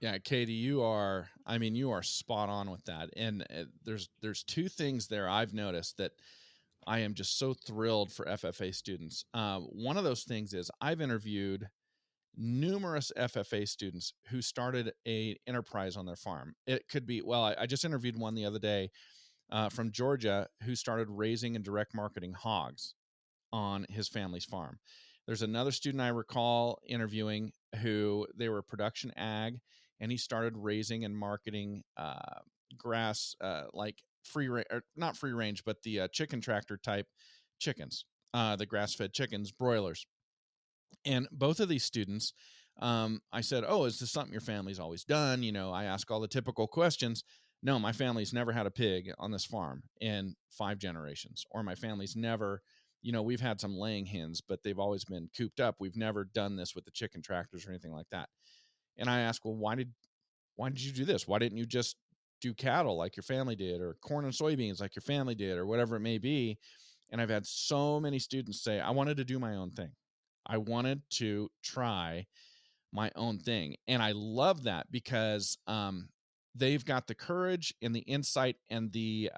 Yeah, Katie, you are spot on with that. And there's two things there I've noticed that I am just so thrilled for FFA students. One of those things is I've interviewed numerous FFA students who started a enterprise on their farm. It could be, well, I just interviewed one the other day from Georgia who started raising and direct marketing hogs on his family's farm. There's another student I recall interviewing who they were production ag, and he started raising and marketing grass, like free range, or not free range, but the chicken tractor type chickens, the grass fed chickens, broilers. And both of these students, I said, "Oh, is this something your family's always done?" I ask all the typical questions. No, my family's never had a pig on this farm in 5 generations, or my family's never, we've had some laying hens, but they've always been cooped up. We've never done this with the chicken tractors or anything like that. And I asked, well, why did you do this? Why didn't you just do cattle like your family did, or corn and soybeans like your family did, or whatever it may be? And I've had so many students say, I wanted to do my own thing. I wanted to try my own thing. And I love that because they've got the courage and the insight and the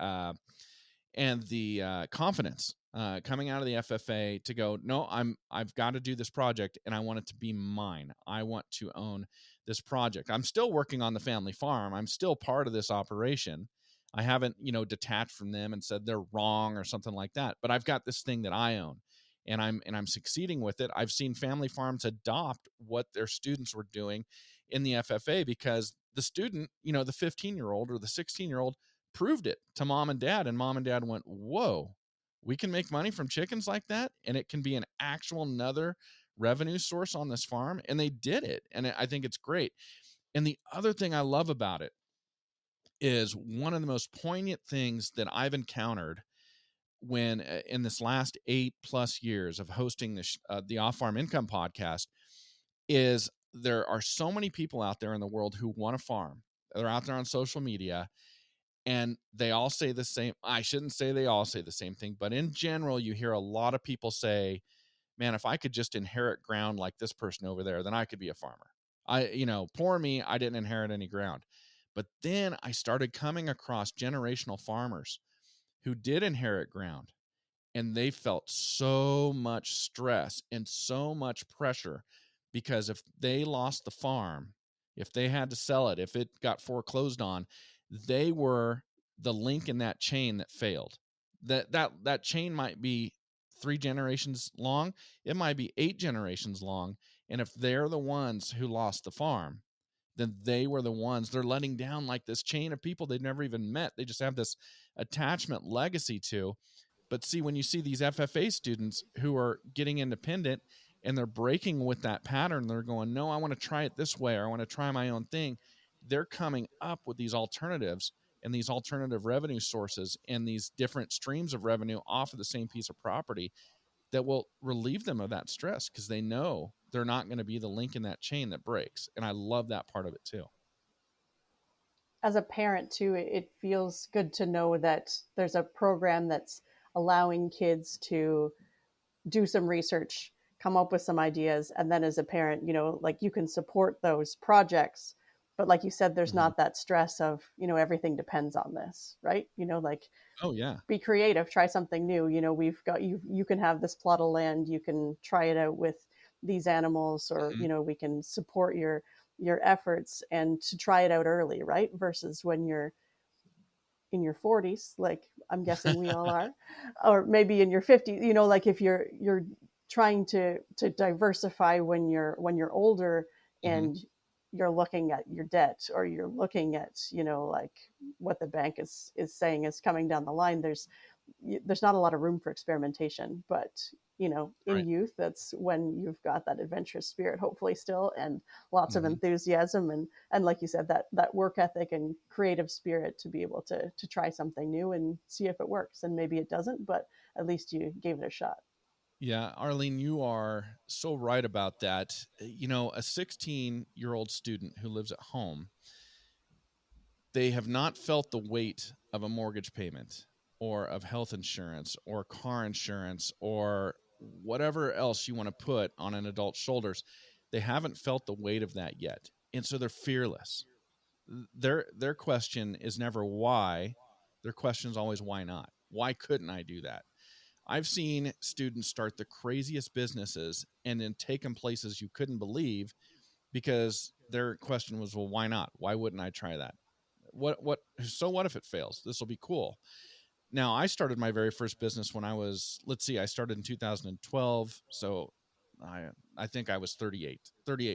confidence coming out of the FFA to go, no, I've got to do this project and I want it to be mine. I want to own this project. I'm still working on the family farm. I'm still part of this operation. I haven't, detached from them and said they're wrong or something like that, but I've got this thing that I own and I'm succeeding with it. I've seen family farms adopt what their students were doing in the FFA because the student, the 15-year-old or the 16-year-old proved it to mom and dad, and mom and dad went, whoa, we can make money from chickens like that, and it can be an actual another revenue source on this farm. And they did it, and I think it's great. And the other thing I love about it is one of the most poignant things that I've encountered when in this last 8+ years of hosting the Off Farm Income podcast is there are so many people out there in the world who want to farm. They're out there on social media, and they all say the same. I shouldn't say they all say the same thing, but in general, you hear a lot of people say, man, if I could just inherit ground like this person over there, then I could be a farmer. Poor me, I didn't inherit any ground. But then I started coming across generational farmers who did inherit ground, and they felt so much stress and so much pressure because if they lost the farm, if they had to sell it, if it got foreclosed on, they were the link in that chain that failed. That chain might be 3 generations long, it might be 8 generations long, and if they're the ones who lost the farm, then they were the ones they're letting down, like this chain of people they've never even met. They just have this attachment legacy to. But see, when you see these FFA students who are getting independent and they're breaking with that pattern, they're going, no, I want to try it this way, or I want to try my own thing. They're coming up with these alternatives and these alternative revenue sources and these different streams of revenue off of the same piece of property that will relieve them of that stress because they know they're not going to be the link in that chain that breaks. And I love that part of it too. As a parent too, it feels good to know that there's a program that's allowing kids to do some research, come up with some ideas, and then as a parent, like you can support those projects. But like you said, there's not that stress of, everything depends on this, right? Like, oh yeah, be creative, try something new. We've got you can have this plot of land, you can try it out with these animals, or we can support your efforts, and to try it out early, right? Versus when you're in your 40s, like I'm guessing we all are, or maybe in your 50s, like if you're trying to diversify when you're older, and you're looking at your debt, or you're looking at like what the bank is saying is coming down the line. There's not a lot of room for experimentation. But in right. youth, that's when you've got that adventurous spirit, hopefully still, and lots of enthusiasm, and like you said, that work ethic and creative spirit to be able to try something new and see if it works. And maybe it doesn't, but at least you gave it a shot. Yeah, Arlene, you are so right about that. A 16-year-old student who lives at home, they have not felt the weight of a mortgage payment or of health insurance or car insurance or whatever else you want to put on an adult's shoulders. They haven't felt the weight of that yet. And so they're fearless. Their question is never why. Their question is always why not? Why couldn't I do that? I've seen students start the craziest businesses and then take them places you couldn't believe because their question was, well, why not? Why wouldn't I try that? So what if it fails? This will be cool. Now, I started my very first business when I was, let's see, I started in 2012. So I, I think I was 38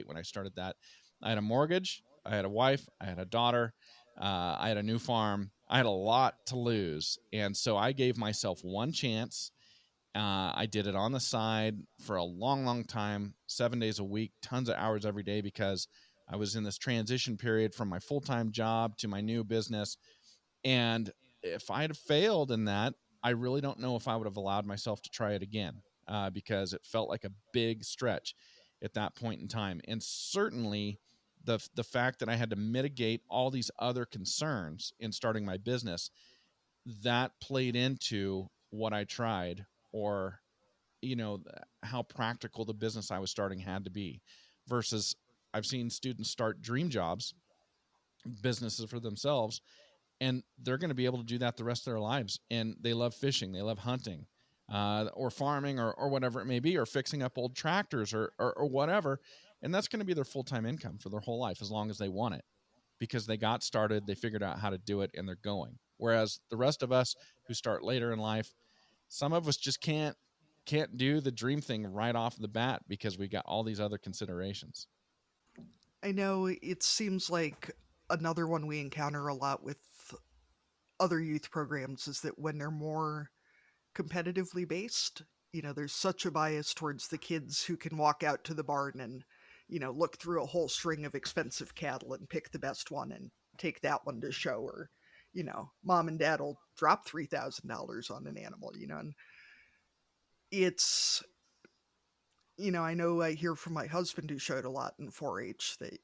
when I started that. I had a mortgage, I had a wife, I had a daughter, I had a new farm. I had a lot to lose. And so I gave myself one chance. I did it on the side for a long, long time, 7 days a week, tons of hours every day, because I was in this transition period from my full-time job to my new business. And if I had failed in that, I really don't know if I would have allowed myself to try it again, because it felt like a big stretch at that point in time. And certainly the fact that I had to mitigate all these other concerns in starting my business, that played into what I tried, or how practical the business I was starting had to be, versus I've seen students start dream jobs, businesses for themselves, and they're going to be able to do that the rest of their lives. And they love fishing, they love hunting, or farming, or whatever it may be, or fixing up old tractors, or whatever. And that's going to be their full-time income for their whole life, as long as they want it, because they got started, they figured out how to do it, and they're going. Whereas the rest of us who start later in life, some of us just can't do the dream thing right off the bat because we got all these other considerations. I know it seems like another one we encounter a lot with other youth programs is that when they're more competitively based, there's such a bias towards the kids who can walk out to the barn and, look through a whole string of expensive cattle and pick the best one and take that one to show, or, mom and dad will drop $3,000 on an animal, and it's, I know I hear from my husband who showed a lot in 4 H that,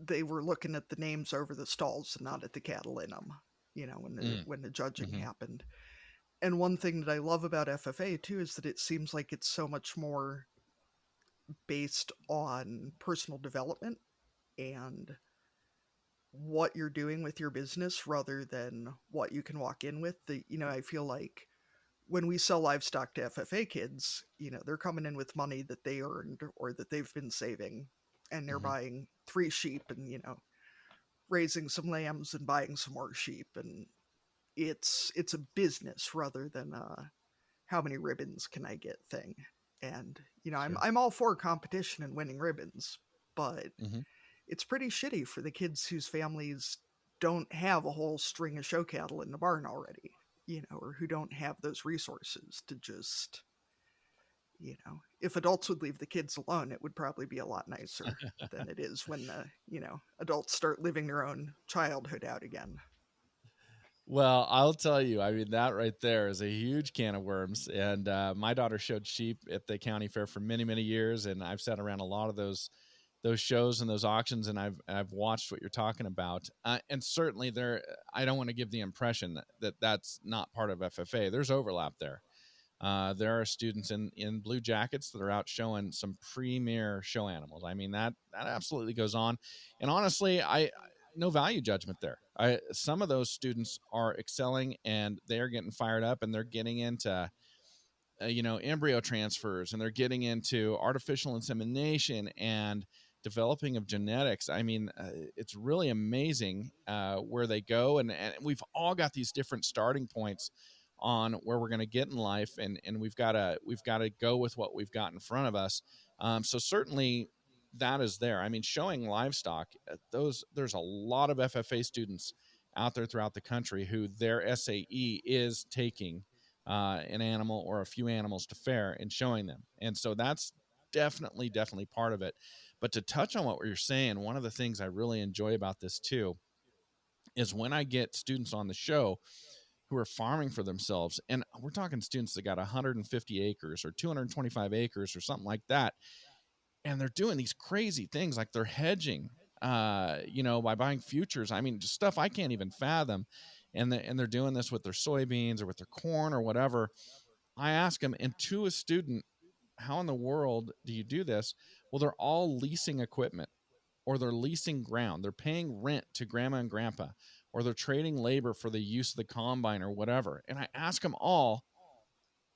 they were looking at the names over the stalls and not at the cattle in them, when the judging Mm-hmm. happened. And one thing that I love about FFA too is that it seems like it's so much more based on personal development and what you're doing with your business rather than what you can walk in with. I feel like when we sell livestock to FFA kids, they're coming in with money that they earned or that they've been saving, and they're Mm-hmm. buying 3 sheep and, raising some lambs and buying some more sheep, and it's a business rather than how many ribbons can I get thing. And Sure. I'm all for competition and winning ribbons, but Mm-hmm. it's pretty shitty for the kids whose families don't have a whole string of show cattle in the barn already, or who don't have those resources to just, if adults would leave the kids alone, it would probably be a lot nicer than it is when the, adults start living their own childhood out again. Well, I'll tell you, I mean, that right there is a huge can of worms. And my daughter showed sheep at the county fair for many, many years, and I've sat around a lot of those shows and those auctions, and I've watched what you're talking about. And certainly there, I don't want to give the impression that that's not part of FFA. There's overlap there. There are students in blue jackets that are out showing some premier show animals. I mean, that absolutely goes on. And honestly, I no value judgment there. Some of those students are excelling, and they are getting fired up, and they're getting into embryo transfers, and they're getting into artificial insemination and developing of genetics. I mean, it's really amazing where they go, and we've all got these different starting points on where we're going to get in life, and we've got to go with what we've got in front of us. So certainly that is there. I mean, showing livestock, there's a lot of FFA students out there throughout the country who their SAE is taking an animal or a few animals to fair and showing them. And so that's definitely part of it. But to touch on what you're saying, one of the things I really enjoy about this too is when I get students on the show who are farming for themselves, and we're talking students that got 150 acres or 225 acres or something like that, and they're doing these crazy things like they're hedging, by buying futures. I mean, just stuff I can't even fathom. And they're doing this with their soybeans or with their corn or whatever. I ask them, and to a student, how in the world do you do this? Well, they're all leasing equipment, or they're leasing ground, they're paying rent to grandma and grandpa, or they're trading labor for the use of the combine or whatever. And I ask them all,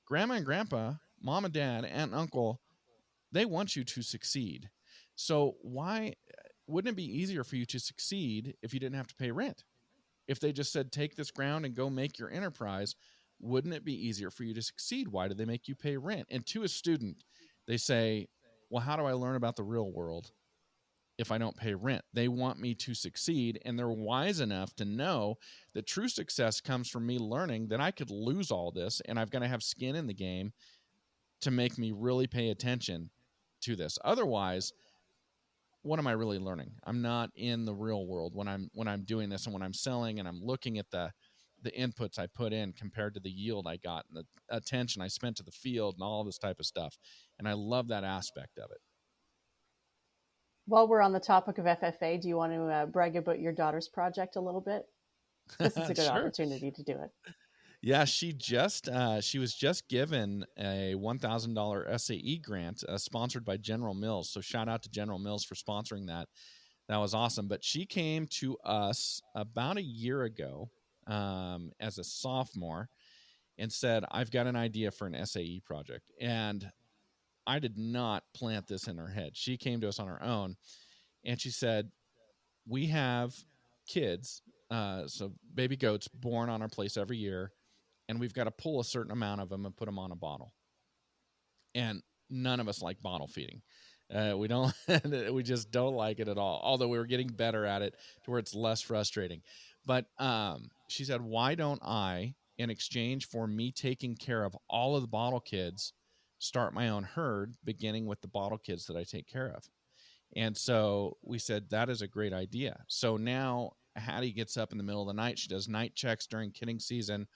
grandma and grandpa, mom and dad, aunt and uncle, they want you to succeed. So why wouldn't it be easier for you to succeed if you didn't have to pay rent? If they just said, take this ground and go make your enterprise, wouldn't it be easier for you to succeed? Why do they make you pay rent? And to a student, they say, well, how do I learn about the real world if I don't pay rent? They want me to succeed, and they're wise enough to know that true success comes from me learning that I could lose all this, and I've got to have skin in the game to make me really pay attention to this. Otherwise, what am I really learning? I'm not in the real world when I'm doing this, and when I'm selling and I'm looking at the inputs I put in compared to the yield I got and the attention I spent to the field and all this type of stuff. And I love that aspect of it. While we're on the topic of FFA, do you want to brag about your daughter's project a little bit? This is a good Sure. opportunity to do it. Yeah, she was just given a $1,000 SAE grant sponsored by General Mills. So shout out to General Mills for sponsoring that. That was awesome. But she came to us about a year ago as a sophomore and said, I've got an idea for an SAE project. And I did not plant this in her head. She came to us on her own, and she said, we have kids, so baby goats born on our place every year, and we've got to pull a certain amount of them and put them on a bottle. And none of us like bottle feeding. We don't. We just don't like it at all. Although we were getting better at it to where it's less frustrating. But she said, "Why don't I, in exchange for me taking care of all of the bottle kids, start my own herd, beginning with the bottle kids that I take care of?" And so we said, that is a great idea. So now Hattie gets up in the middle of the night. She does night checks during kidding season.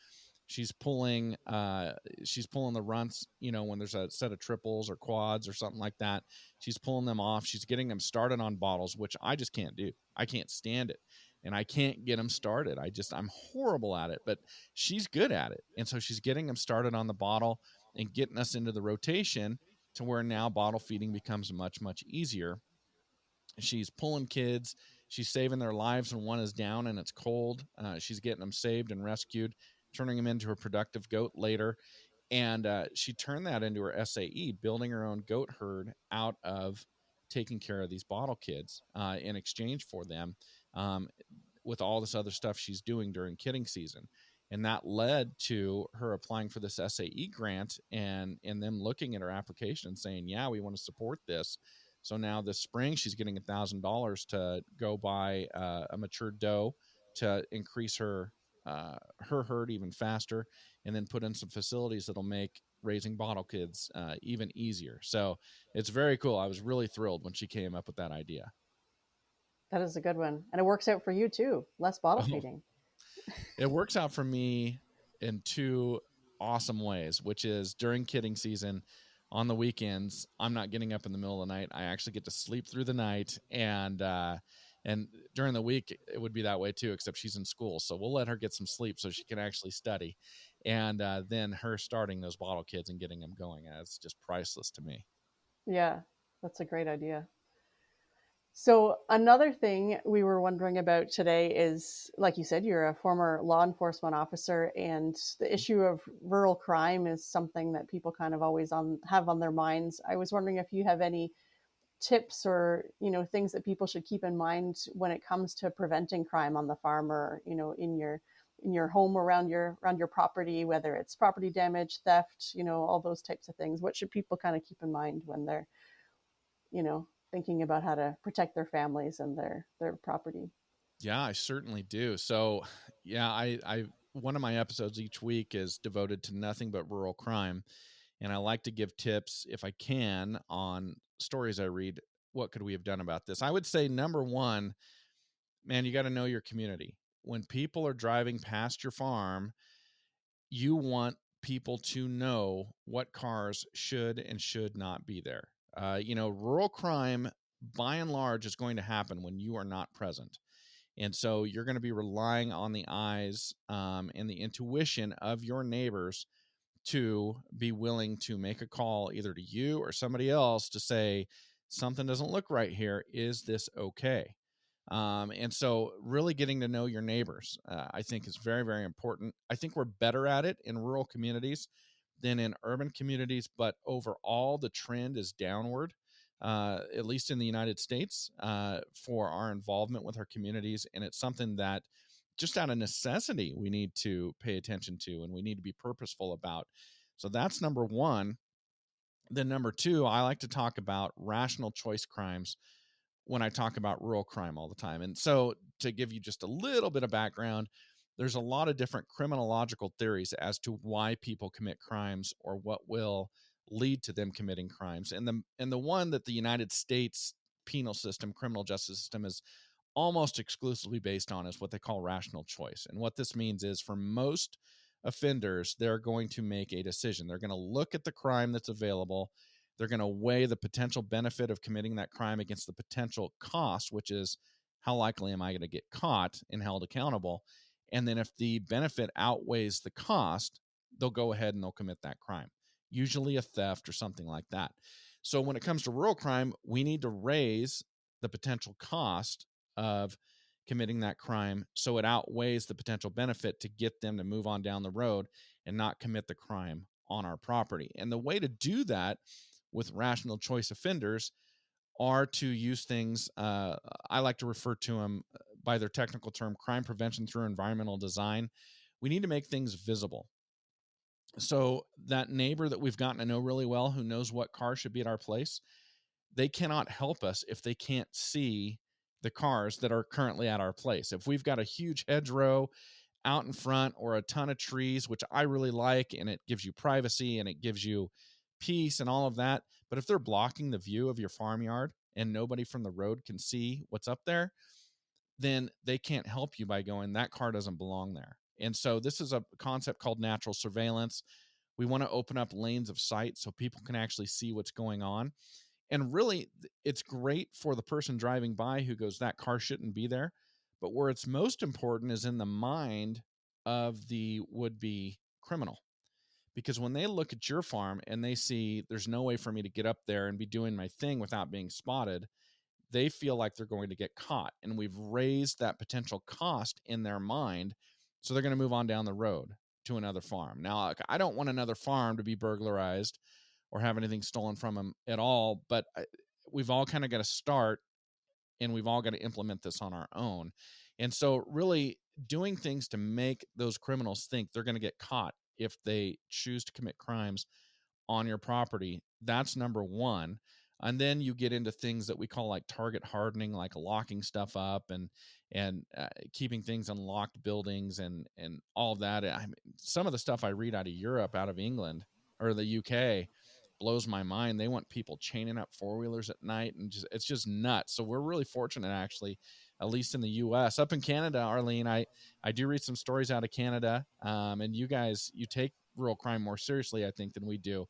She's pulling the runts, when there's a set of triples or quads or something like that. She's pulling them off. She's getting them started on bottles, which I just can't do. I can't stand it. And I can't get them started. I'm horrible at it, but she's good at it. And so she's getting them started on the bottle and getting us into the rotation to where now bottle feeding becomes much, much easier. She's pulling kids. She's saving their lives when one is down and it's cold. She's getting them saved and rescued, turning them into a productive goat later. And she turned that into her SAE, building her own goat herd out of taking care of these bottle kids in exchange for them with all this other stuff she's doing during kidding season. And that led to her applying for this SAE grant and them looking at her application and saying, yeah, we want to support this. So now this spring, she's getting $1,000 to go buy a mature doe to increase her herd even faster, and then put in some facilities that'll make raising bottle kids even easier. So it's very cool. I was really thrilled when she came up with that idea. That is a good one. And it works out for you too. Less bottle feeding. It works out for me in two awesome ways, which is during kidding season, on the weekends, I'm not getting up in the middle of the night. I actually get to sleep through the night, and during the week it would be that way too, except she's in school, so we'll let her get some sleep so she can actually study. And then her starting those bottle kids and getting them going, it's just priceless to me. Yeah, that's a great idea. So another thing we were wondering about today is, like you said, you're a former law enforcement officer, and the issue of rural crime is something that people kind of always have on their minds. I was wondering if you have any tips or things that people should keep in mind when it comes to preventing crime on the farm, or in your home, around your property, whether it's property damage, theft, all those types of things. What should people kind of keep in mind when they're thinking about how to protect their families and their property? Yeah, I certainly do. So yeah, I one of my episodes each week is devoted to nothing but rural crime. And I like to give tips, if I can, on stories I read. What could we have done about this? I would say, number one, man, you got to know your community. When people are driving past your farm, you want people to know what cars should and should not be there. Rural crime, by and large, is going to happen when you are not present. And so you're going to be relying on the eyes and the intuition of your neighbors to be willing to make a call either to you or somebody else to say, something doesn't look right here. Is this okay? And so really getting to know your neighbors, I think is very, very important. I think we're better at it in rural communities than in urban communities, but overall the trend is downward, at least in the United States, for our involvement with our communities. And it's something that just out of necessity, we need to pay attention to and we need to be purposeful about. So that's number one. Then number two, I like to talk about rational choice crimes when I talk about rural crime all the time. And so, to give you just a little bit of background, there's a lot of different criminological theories as to why people commit crimes or what will lead to them committing crimes. And the one that the United States penal system, criminal justice system is almost exclusively based on is what they call rational choice. And what this means is for most offenders, they're going to make a decision. They're going to look at the crime that's available. They're going to weigh the potential benefit of committing that crime against the potential cost, which is how likely am I going to get caught and held accountable? And then if the benefit outweighs the cost, they'll go ahead and they'll commit that crime, usually a theft or something like that. So when it comes to rural crime, we need to raise the potential cost of committing that crime so it outweighs the potential benefit to get them to move on down the road and not commit the crime on our property. And the way to do that with rational choice offenders are to use things, I like to refer to them by their technical term, crime prevention through environmental design. We need to make things visible. So that neighbor that we've gotten to know really well, who knows what car should be at our place, they cannot help us if they can't see the cars that are currently at our place. If we've got a huge hedgerow out in front or a ton of trees, which I really like, and it gives you privacy and it gives you peace and all of that. But if they're blocking the view of your farmyard and nobody from the road can see what's up there, then they can't help you by going, that car doesn't belong there. And so this is a concept called natural surveillance. We want to open up lanes of sight so people can actually see what's going on. And really, it's great for the person driving by who goes, that car shouldn't be there. But where it's most important is in the mind of the would-be criminal. Because when they look at your farm and they see there's no way for me to get up there and be doing my thing without being spotted, they feel like they're going to get caught. And we've raised that potential cost in their mind. So they're going to move on down the road to another farm. Now, I don't want another farm to be burglarized or have anything stolen from them at all, but we've all kind of got to start and we've all got to implement this on our own. And so really doing things to make those criminals think they're going to get caught if they choose to commit crimes on your property, that's number one. And then you get into things that we call like target hardening, like locking stuff up and keeping things in locked buildings and all of that. I mean, some of the stuff I read out of Europe, out of England or the UK, blows my mind. They want people chaining up four-wheelers at night, and it's just nuts. So we're really fortunate, actually, at least in the U.S. Up in Canada, Arlene, I do read some stories out of Canada, and you guys, you take rural crime more seriously, I think, than we do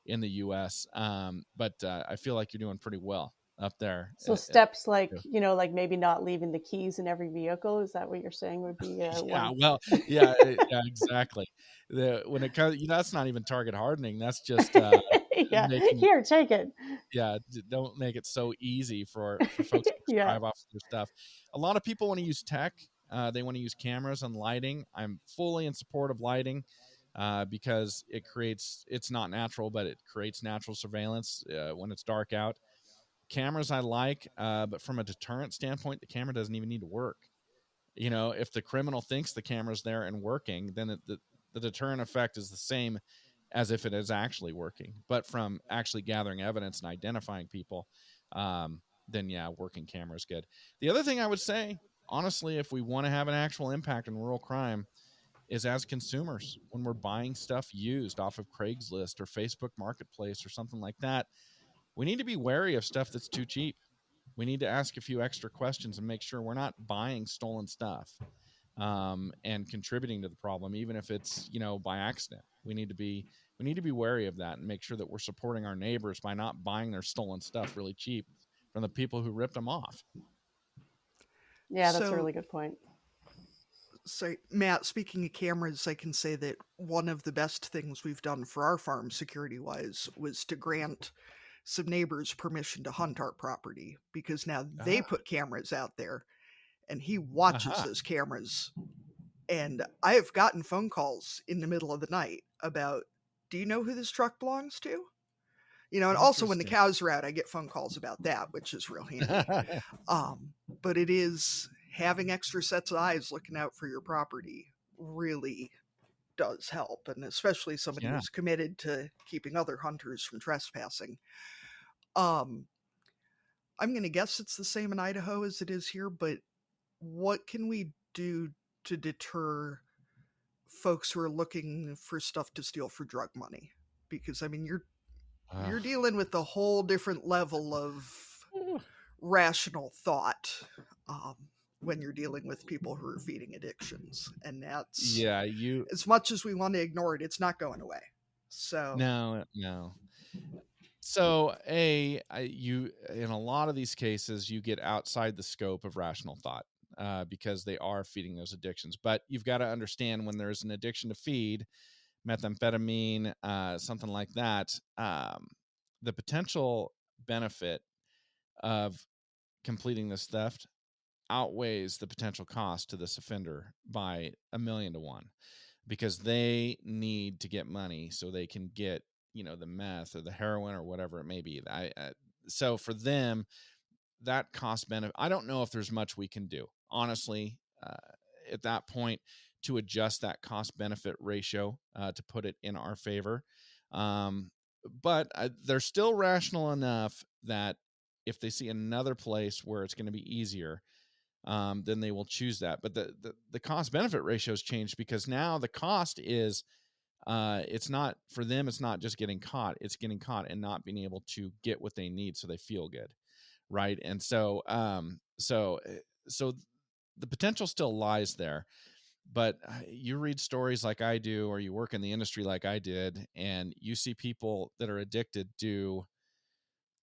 in the U.S. But I feel like you're doing pretty well up there. So steps like, like maybe not leaving the keys in every vehicle. Is that what you're saying would be yeah, one? well, yeah, exactly. When it comes, that's not even target hardening. That's just Yeah. making Here, take it. don't make it so easy for folks to just Yeah. drive off with their stuff. A lot of people want to use tech. They want to use cameras and lighting. I'm fully in support of lighting because it's not natural, but it creates natural surveillance when it's dark out. Cameras I like, but from a deterrent standpoint, the camera doesn't even need to work. If the criminal thinks the camera's there and working, then the deterrent effect is the same as if it is actually working. But from actually gathering evidence and identifying people, then yeah, working camera is good. The other thing I would say, honestly, if we want to have an actual impact in rural crime, is as consumers, when we're buying stuff used off of Craigslist or Facebook Marketplace or something like that, we need to be wary of stuff that's too cheap. We need to ask a few extra questions and make sure we're not buying stolen stuff and contributing to the problem, even if it's by accident. We need to be wary of that and make sure that we're supporting our neighbors by not buying their stolen stuff really cheap from the people who ripped them off. Yeah, that's a So, really good point. Matt, speaking of cameras, I can say that one of the best things we've done for our farm security wise was to grant some neighbors permission to hunt our property because now they Ah, put cameras out there and he watches aha. those cameras. And I have gotten phone calls in the middle of the night about, do you know who this truck belongs to? And also when the Interesting. cows are out, I get phone calls about that, which is real handy. But it is having extra sets of eyes looking out for your property really does help, and especially somebody Yeah. who's committed to keeping other hunters from trespassing. Um, I'm going to guess it's the same in Idaho as it is here, but what can we do to deter folks who are looking for stuff to steal for drug money? Because I mean, Uh, you're dealing with a whole different level of rational thought um, when you're dealing with people who are feeding addictions, and that's, yeah, you as much as we want to ignore it, it's not going away. So no. So, you in a lot of these cases, you get outside the scope of rational thought because they are feeding those addictions. But you've got to understand when there's an addiction to feed, methamphetamine, something like that, the potential benefit of completing this theft outweighs the potential cost to this offender by 1,000,000 to 1 because they need to get money so they can get the meth or the heroin or whatever it may be. So for them, that cost benefit, I don't know if there's much we can do honestly at that point to adjust that cost benefit ratio to put it in our favor. But they're still rational enough that if they see another place where it's going to be easier, then they will choose that. But the cost benefit ratio has changed because now the cost is it's not for them. It's not just getting caught. It's getting caught and not being able to get what they need so they feel good, right? And so the potential still lies there. But you read stories like I do, or you work in the industry like I did, and you see people that are addicted do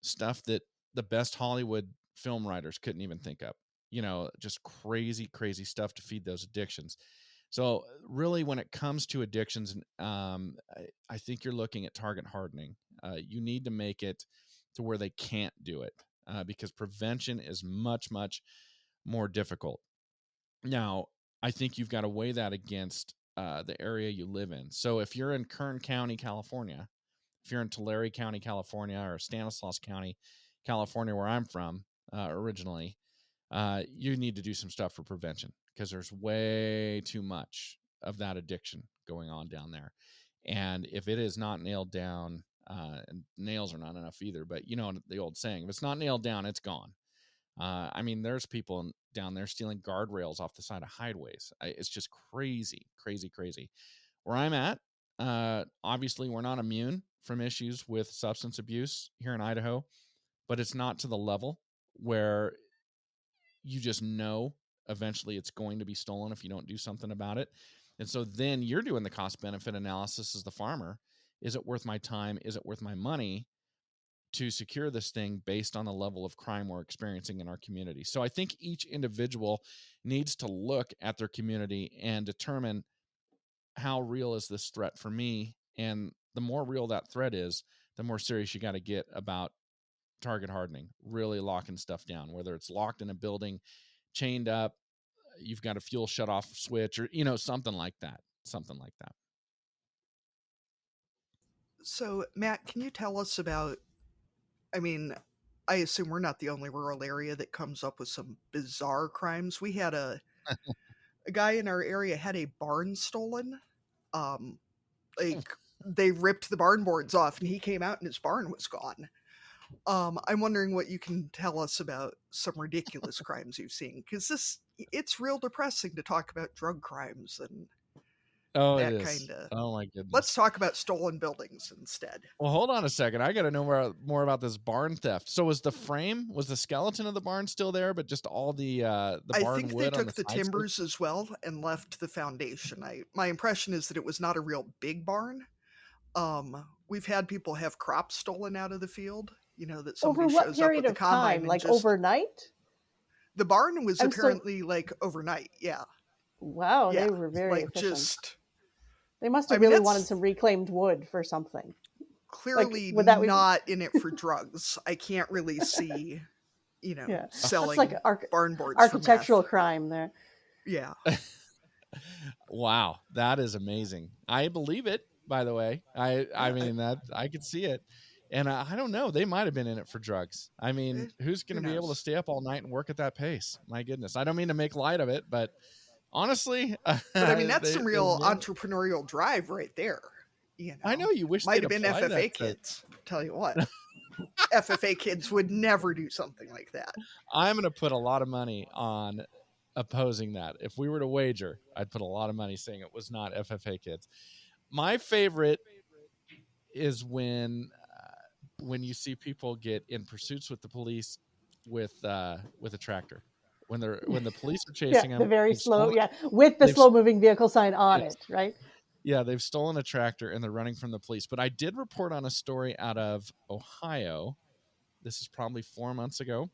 stuff that the best Hollywood film writers couldn't even think up. Just crazy, crazy stuff to feed those addictions. So, really, when it comes to addictions, I think you're looking at target hardening. You need to make it to where they can't do it because prevention is much, much more difficult. Now, I think you've got to weigh that against the area you live in. So, if you're in Kern County, California, if you're in Tulare County, California, or Stanislaus County, California, where I'm from originally, you need to do some stuff for prevention because there's way too much of that addiction going on down there. And if it is not nailed down, and nails are not enough either, but the old saying, if it's not nailed down, it's gone. I mean, there's people down there stealing guardrails off the side of highways. It's just crazy, crazy, crazy. Where I'm at, obviously, we're not immune from issues with substance abuse here in Idaho, but it's not to the level where you just know eventually it's going to be stolen if you don't do something about it. And so then you're doing the cost benefit analysis as the farmer. Is it worth my time? Is it worth my money to secure this thing based on the level of crime we're experiencing in our community? So I think each individual needs to look at their community and determine how real is this threat for me? And the more real that threat is, the more serious you got to get about target hardening, really locking stuff down, whether it's locked in a building, chained up, you've got a fuel shut off switch, or something like that. Something like that. So, Matt, can you tell us about? I mean, I assume we're not the only rural area that comes up with some bizarre crimes. We had a guy in our area had a barn stolen. Um, like they ripped the barn boards off, and he came out, and his barn was gone. I'm wondering what you can tell us about some ridiculous crimes you've seen, because it's real depressing to talk about drug crimes and Oh, it that is. kind of. Oh my Let's goodness. talk about stolen buildings instead. Well, hold on a second. I got to know more about this barn theft. So was the skeleton of the barn still there, but just all the I barn think they wood on the took the sides? timbers as well and left the foundation. My impression is that it was not a real big barn. We've had people have crops stolen out of the field. That Over somebody what shows up period with the of time? combine and Like just overnight? the barn was I'm still, apparently like overnight. Yeah, wow, yeah, they were very like efficient. just. They must I have mean, really wanted that's some reclaimed wood for something. clearly would that not in it for drugs. I can't really see, yeah, that's like selling barn boards for architectural meth. crime there. Yeah. Wow, that is amazing. I believe it, by the way. I Yeah, mean that I could see it. And I don't know, they might have been in it for drugs. I mean, who's going who to be able to knows? stay up all night and work at that pace? My goodness. I don't mean to make light of it, but honestly, But I mean, that's they some they real may. entrepreneurial drive right there. I know you wish Might they'd have been apply that FFA to. kids. Tell you what, FFA kids would never do something like that. I'm going to put a lot of money on opposing that. If we were to wager, I'd put a lot of money saying it was not FFA kids. My favorite is when you see people get in pursuits with the police with a tractor. When the police are Yeah, chasing the them, very they've slow, stolen. yeah, with the They've slow moving vehicle sign on yes, it, right? yeah, they've stolen a tractor and they're running from the police. But I did report on a story out of Ohio. This is probably 4 months ago,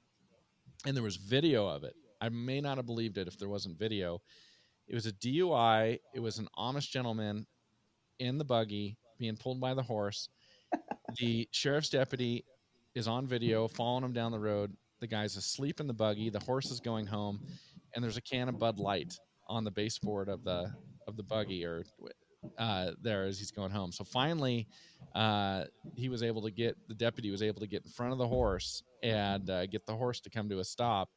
and there was video of it. I may not have believed it if there wasn't video. It was a DUI. It was an Amish gentleman in the buggy being pulled by the horse. The sheriff's deputy is on video following him down the road. The guy's asleep in the buggy. The horse is going home, and there's a can of Bud Light on the baseboard of the buggy or there as he's going home. So finally, uh, the deputy was able to get in front of the horse and get the horse to come to a stop.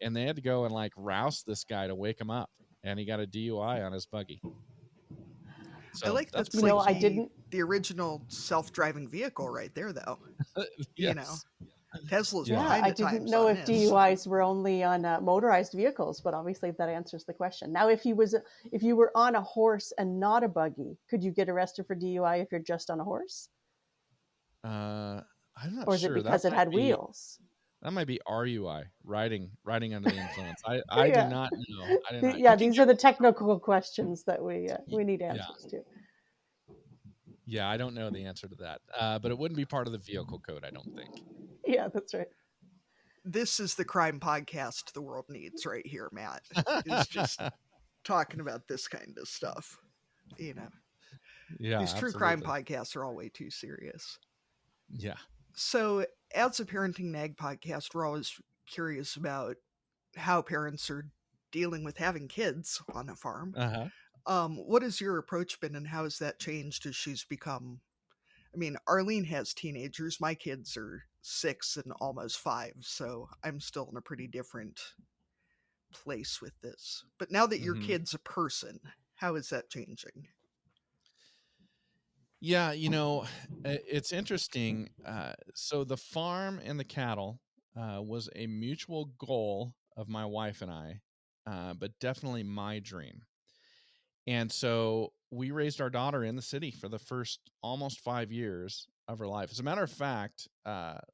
And they had to go and like rouse this guy to wake him up, and he got a DUI on his buggy. I So like that's that's You pretty know, like I cool. didn't. the original self-driving vehicle right there, though. You know, Yes. Tesla's Yeah. Yeah, behind I the didn't times know on if this. DUIs were only on motorized vehicles, but obviously that answers the question. Now, if you were on a horse and not a buggy, could you get arrested for DUI if you're just on a horse, I'm not or is it sure. because it had wheels? That might be RUI, riding under the influence. I do Yeah, not know. I do not. yeah. You can These get are the technical questions that y- we need yeah. answers to. Yeah, I don't know the answer to that. But it wouldn't be part of the vehicle code, I don't think. Yeah, that's right. This is the crime podcast the world needs right here, Matt. Is just talking about this kind of stuff. You know, Yeah, these true crime absolutely. podcasts are all way too serious. Yeah. So, as a parenting nag podcast, we're always curious about how parents are dealing with having kids on a farm. Uh-huh. What has your approach been, and how has that changed as she's become? I mean, Arlene has teenagers. My kids are 6 and almost 5, so I'm still in a pretty different place with this. But now that your Hmm. kid's a person, how is that changing? Yeah, it's interesting. So the farm and the cattle was a mutual goal of my wife and I, but definitely my dream. And so we raised our daughter in the city for the first almost 5 years of her life. As a matter of fact,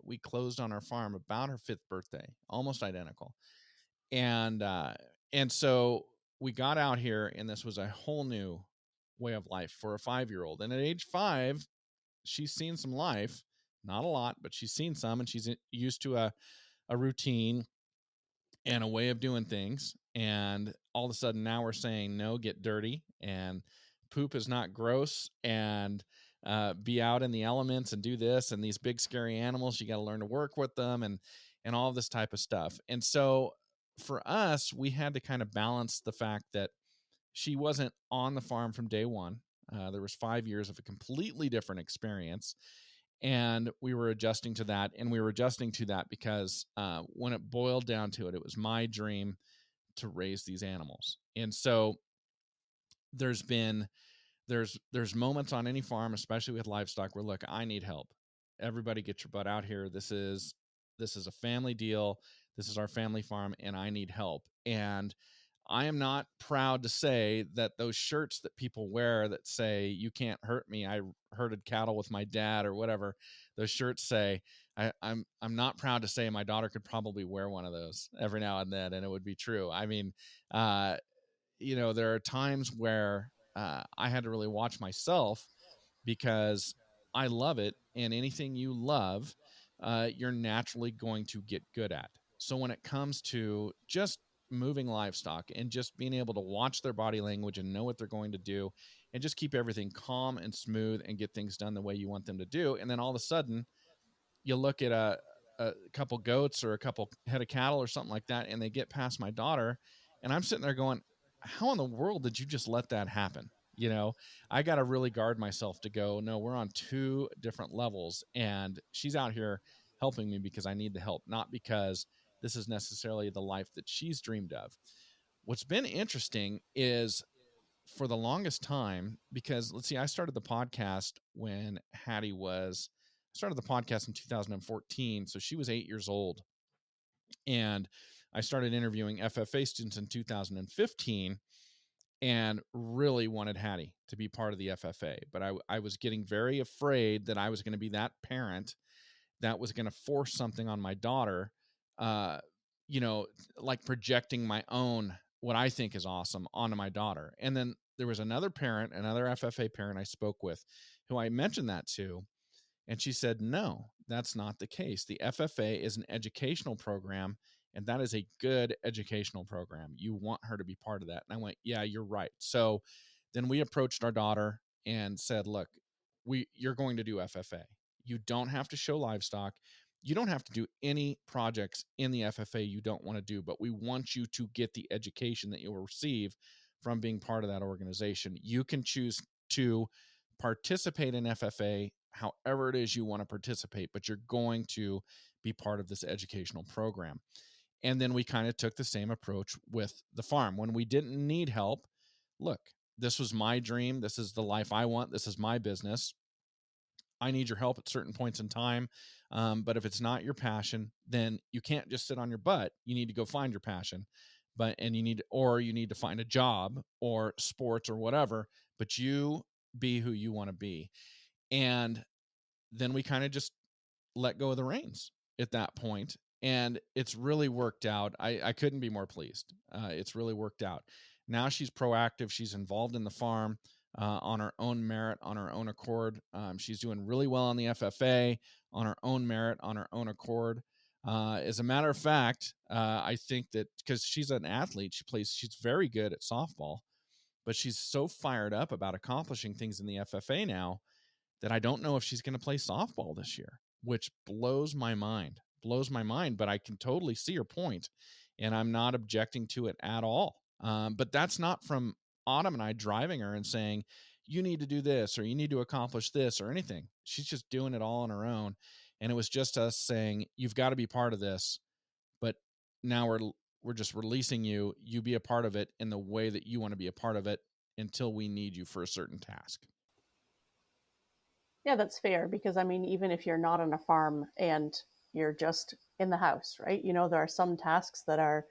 we closed on our farm about her 5th birthday, almost identical. And so we got out here, and this was a whole new way of life for a 5-year-old. And at age 5, she's seen some life, not a lot, but she's seen some, and she's used to a routine and a way of doing things. And all of a sudden now we're saying, no, get dirty, and poop is not gross, and be out in the elements and do this, and these big scary animals, you got to learn to work with them, and all this type of stuff. And so for us, we had to kind of balance the fact that she wasn't on the farm from day one. There was 5 years of a completely different experience, and we were adjusting to that. And we were adjusting to that because when it boiled down to it, it was my dream to raise these animals. And so there's been there's moments on any farm, especially with livestock, where look, I need help. Everybody get your butt out here. This is a family deal. This is our family farm, and I need help. And I am not proud to say that those shirts that people wear that say "you can't hurt me, I herded cattle with my dad" or whatever those shirts say. I'm not proud to say my daughter could probably wear one of those every now and then, and it would be true. I mean, uh, there are times where I had to really watch myself because I love it, and anything you love, you're naturally going to get good at. So when it comes to just moving livestock and just being able to watch their body language and know what they're going to do and just keep everything calm and smooth and get things done the way you want them to do. And then all of a sudden you look at a couple goats or a couple head of cattle or something like that, and they get past my daughter, and I'm sitting there going, how in the world did you just let that happen? You know, I got to really guard myself to go, no, we're on two different levels, and she's out here helping me because I need the help, not because this is necessarily the life that she's dreamed of. What's been interesting is for the longest time, because let's see, I started the podcast when Hattie was, I started the podcast in 2014. So she was 8 years old. And I started interviewing FFA students in 2015 and really wanted Hattie to be part of the FFA. But I was getting very afraid that I was going to be that parent that was going to force something on my daughter, uh, you know, like projecting my own, what I think is awesome onto my daughter. And then there was another parent, another FFA parent I spoke with who I mentioned that to. And she said, no, that's not the case. The FFA is an educational program, and that is a good educational program. You want her to be part of that. And I went, yeah, you're right. So then we approached our daughter and said, look, you're going to do FFA. You don't have to show livestock. You don't have to do any projects in the FFA you don't want to do, but we want you to get the education that you'll receive from being part of that organization. You can choose to participate in FFA however it is you want to participate, but you're going to be part of this educational program. And then we kind of took the same approach with the farm. When we didn't need help, look, this was my dream. This is the life I want. This is my business. I need your help at certain points in time. But if it's not your passion, then you can't just sit on your butt. You need to go find your passion. And you need to find a job or sports or whatever, but you be who you want to be. And then we kind of just let go of the reins at that point, and it's really worked out. I couldn't be more pleased. It's really worked out. Now she's proactive. She's involved in the farm on her own merit, on her own accord. She's doing really well on the FFA on her own merit, on her own accord. As a matter of fact, I think that because she's an athlete, she's very good at softball, but she's so fired up about accomplishing things in the FFA now that I don't know if she's going to play softball this year, which blows my mind. But I can totally see her point, and I'm not objecting to it at all. But that's not from Autumn and I driving her and saying, you need to do this or you need to accomplish this or anything. She's just doing it all on her own. And it was just us saying, you've got to be part of this. But now we're just releasing you. You be a part of it in the way that you want to be a part of it until we need you for a certain task. Yeah, that's fair because I mean, even if you're not on a farm and you're just in the house, right? You know, there are some tasks that are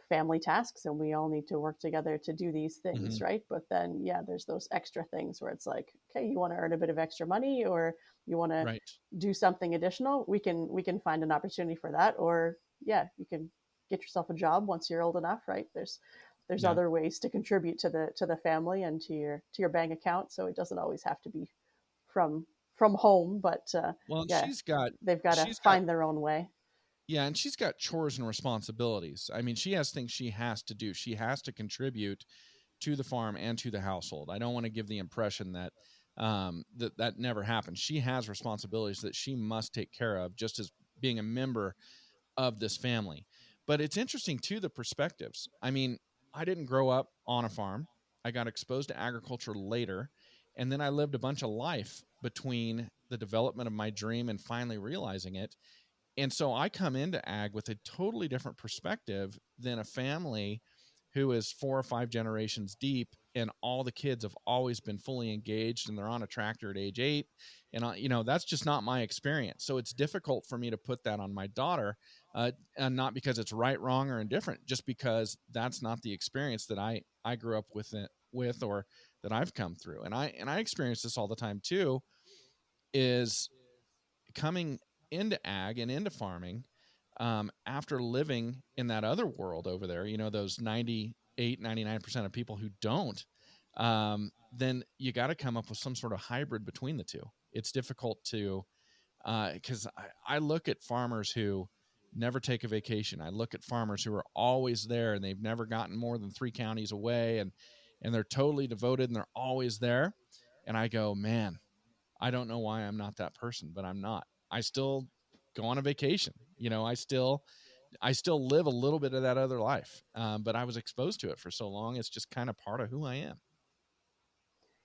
family tasks and we all need to work together to do these things, right? But then, yeah, there's those extra things where it's like, okay, you want to earn a bit of extra money or you want to Right. do something additional, we can find an opportunity for that. Or yeah, you can get yourself a job once you're old enough, right? There's Yeah. other ways to contribute to the family and to your bank account, so it doesn't always have to be from home, but Well, yeah, they've got to she's got find their own way. yeah, and she's got chores and responsibilities. I mean, she has things she has to do. She has to contribute to the farm and to the household. I don't want to give the impression that that never happens. She has responsibilities that she must take care of, just as being a member of this family. But it's interesting too, the perspectives. I mean, I didn't grow up on a farm. I got exposed to agriculture later, and then I lived a bunch of life between the development of my dream and finally realizing it. And so I come into ag with a totally different perspective than a family who is 4 or 5 generations deep, and all the kids have always been fully engaged and they're on a tractor at age 8. And that's just not my experience. So it's difficult for me to put that on my daughter, and not because it's right, wrong, or indifferent, just because that's not the experience that I grew up with or that I've come through. And I experience this all the time too, is coming into ag and into farming, after living in that other world over there, those 99% of people who don't, then you got to come up with some sort of hybrid between the two. It's difficult to, because I look at farmers who never take a vacation. I look at farmers who are always there and they've never gotten more than 3 counties away, and they're totally devoted and they're always there. And I go, man, I don't know why I'm not that person, but I'm not. I still go on a vacation. I still live a little bit of that other life, but I was exposed to it for so long. It's just kind of part of who I am.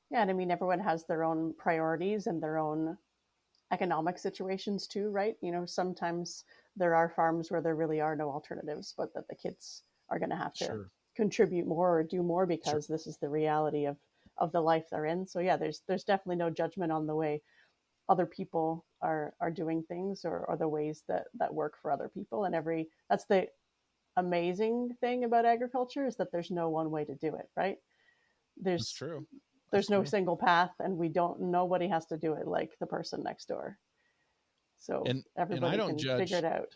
Yeah, and I mean, everyone has their own priorities and their own economic situations too, right? Sometimes there are farms where there really are no alternatives, but that the kids are going to have to Sure, contribute more or do more sure. because this is the reality of the life they're in. So yeah, there's definitely no judgment on the way other people are doing things, or the ways that work for other people. And that's the amazing thing about agriculture, is that there's no one way to do it, right? That's There's true. That's there's no true. single path, and nobody has to do it like the person next door. So And everybody can figure it out.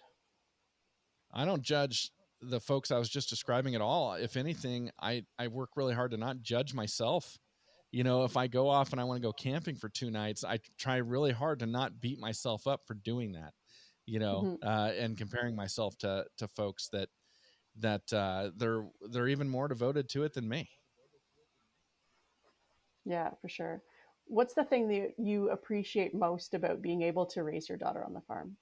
I don't judge the folks I was just describing at all. If anything, I work really hard to not judge myself. If I go off and I want to go camping for 2 nights, I try really hard to not beat myself up for doing that. Hmm. And comparing myself to folks that they're even more devoted to it than me. Yeah, for sure. What's the thing that you appreciate most about being able to raise your daughter on the farm?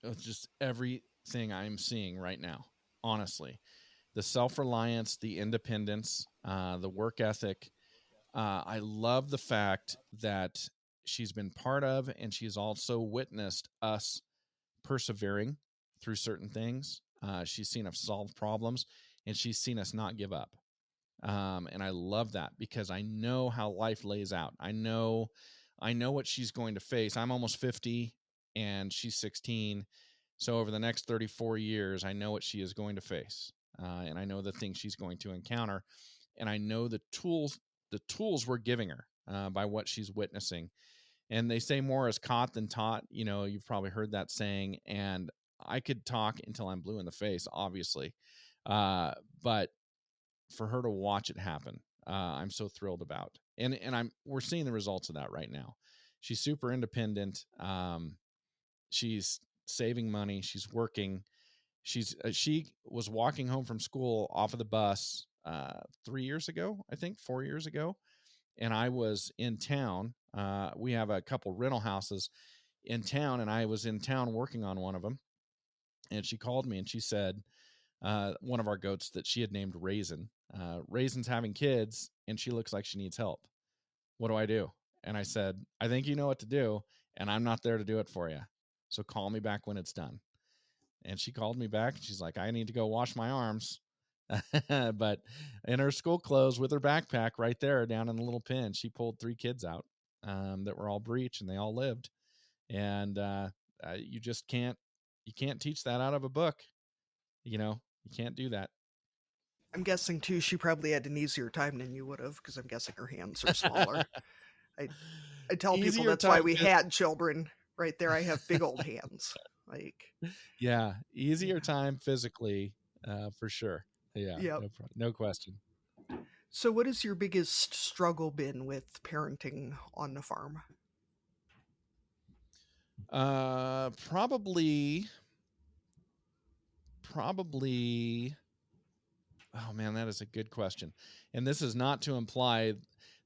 It's just everything I'm seeing right now, honestly. The self-reliance, the independence, the work ethic. I love the fact that she's been part of and she's also witnessed us persevering through certain things. She's seen us solve problems and she's seen us not give up. And I love that because I know how life lays out. I know what she's going to face. I'm almost 50 and she's 16. So over the next 34 years, I know what she is going to face. And I know the things she's going to encounter. And I know the tools we're giving her by what she's witnessing. And they say more is caught than taught. You've probably heard that saying. And I could talk until I'm blue in the face, obviously. But for her to watch it happen, I'm so thrilled about. And we're seeing the results of that right now. She's super independent. She's saving money. She's working. She was walking home from school off of the bus 3 years ago, I think 4 years ago, and I was in town. We have a couple rental houses in town, and I was in town working on one of them. And she called me and she said, one of our goats that she had named Raisin. Raisin's having kids, and she looks like she needs help. What do I do? And I said, I think you know what to do, and I'm not there to do it for you. So call me back when it's done. And she called me back and she's like, I need to go wash my arms. But in her school clothes with her backpack right there down in the little pen, she pulled 3 kids out that were all breech and they all lived. And you just can't teach that out of a book. You can't do that. I'm guessing too she probably had an easier time than you would have, because I'm guessing her hands are smaller. I I tell people Easier that's why time. we had children. Right there, I have big old hands. Like, Yeah, easier yeah, time physically, for sure. Yeah, yep. no question. So, what has your biggest struggle been with parenting on the farm? Probably. Oh man, that is a good question. And this is not to imply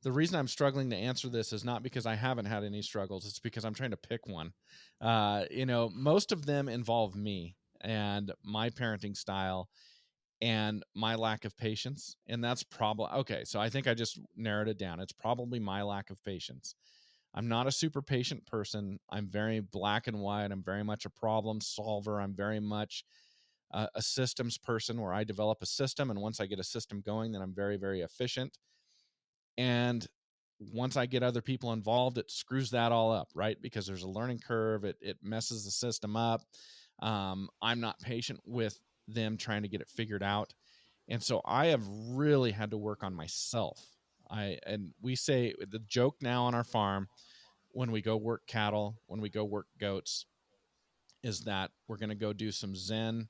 the reason I'm struggling to answer this is not because I haven't had any struggles. It's because I'm trying to pick one. Most of them involve me and my parenting style and my lack of patience. And that's probably okay. So I think I just narrowed it down. It's probably my lack of patience. I'm not a super patient person. I'm very black and white. I'm very much a problem solver. I'm very much a systems person where I develop a system. And once I get a system going, then I'm very, very efficient. And once I get other people involved, it screws that all up, right? Because there's a learning curve. It messes the system up. I'm not patient with them trying to get it figured out. And so I have really had to work on myself. And we say the joke now on our farm when we go work cattle, when we go work goats, is that we're going to go do some Zen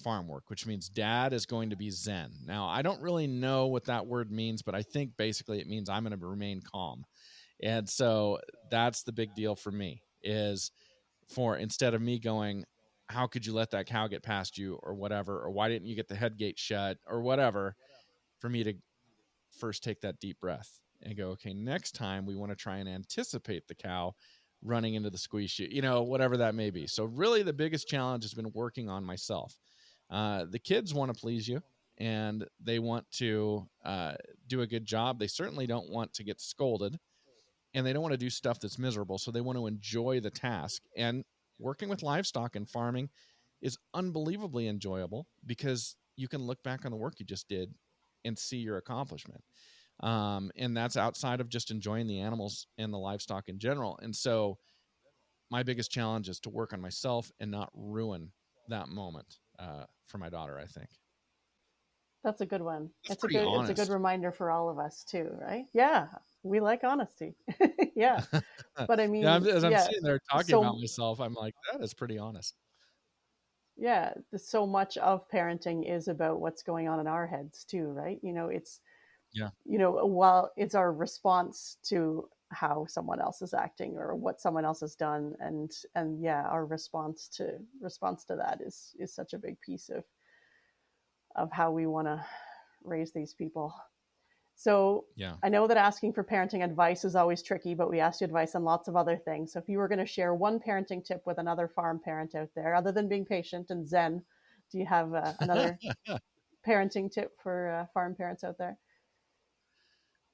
farm work, which means dad is going to be Zen. Now, I don't really know what that word means, but I think basically it means I'm going to remain calm. And so that's the big deal for me is for instead of me going, how could you let that cow get past you or whatever, or why didn't you get the head gate shut or whatever, for me to first take that deep breath and go, okay, next time we want to try and anticipate the cow running into the squeeze chute, whatever that may be. So really the biggest challenge has been working on myself. The kids want to please you and they want to do a good job. They certainly don't want to get scolded and they don't want to do stuff that's miserable. So they want to enjoy the task. And working with livestock and farming is unbelievably enjoyable because you can look back on the work you just did and see your accomplishment. And that's outside of just enjoying the animals and the livestock in general. And so my biggest challenge is to work on myself and not ruin that moment for my daughter, I think. That's a good one. That's pretty It's a good honest. reminder for all of us too, right? Yeah, we like honesty. Yeah, but I Yeah, mean, as I'm yeah, sitting there talking about so myself, I'm like, that is pretty honest. yeah, so much of parenting is about what's going on in our heads too, right? It's Yeah. while it's our response to how someone else is acting or what someone else has done, and yeah, our response to that is such a big piece of how we want to raise these people. So Yeah. I know that asking for parenting advice is always tricky, but we asked you advice on lots of other things. So if you were going to share one parenting tip with another farm parent out there, other than being patient and zen, do you have another parenting tip for farm parents out there?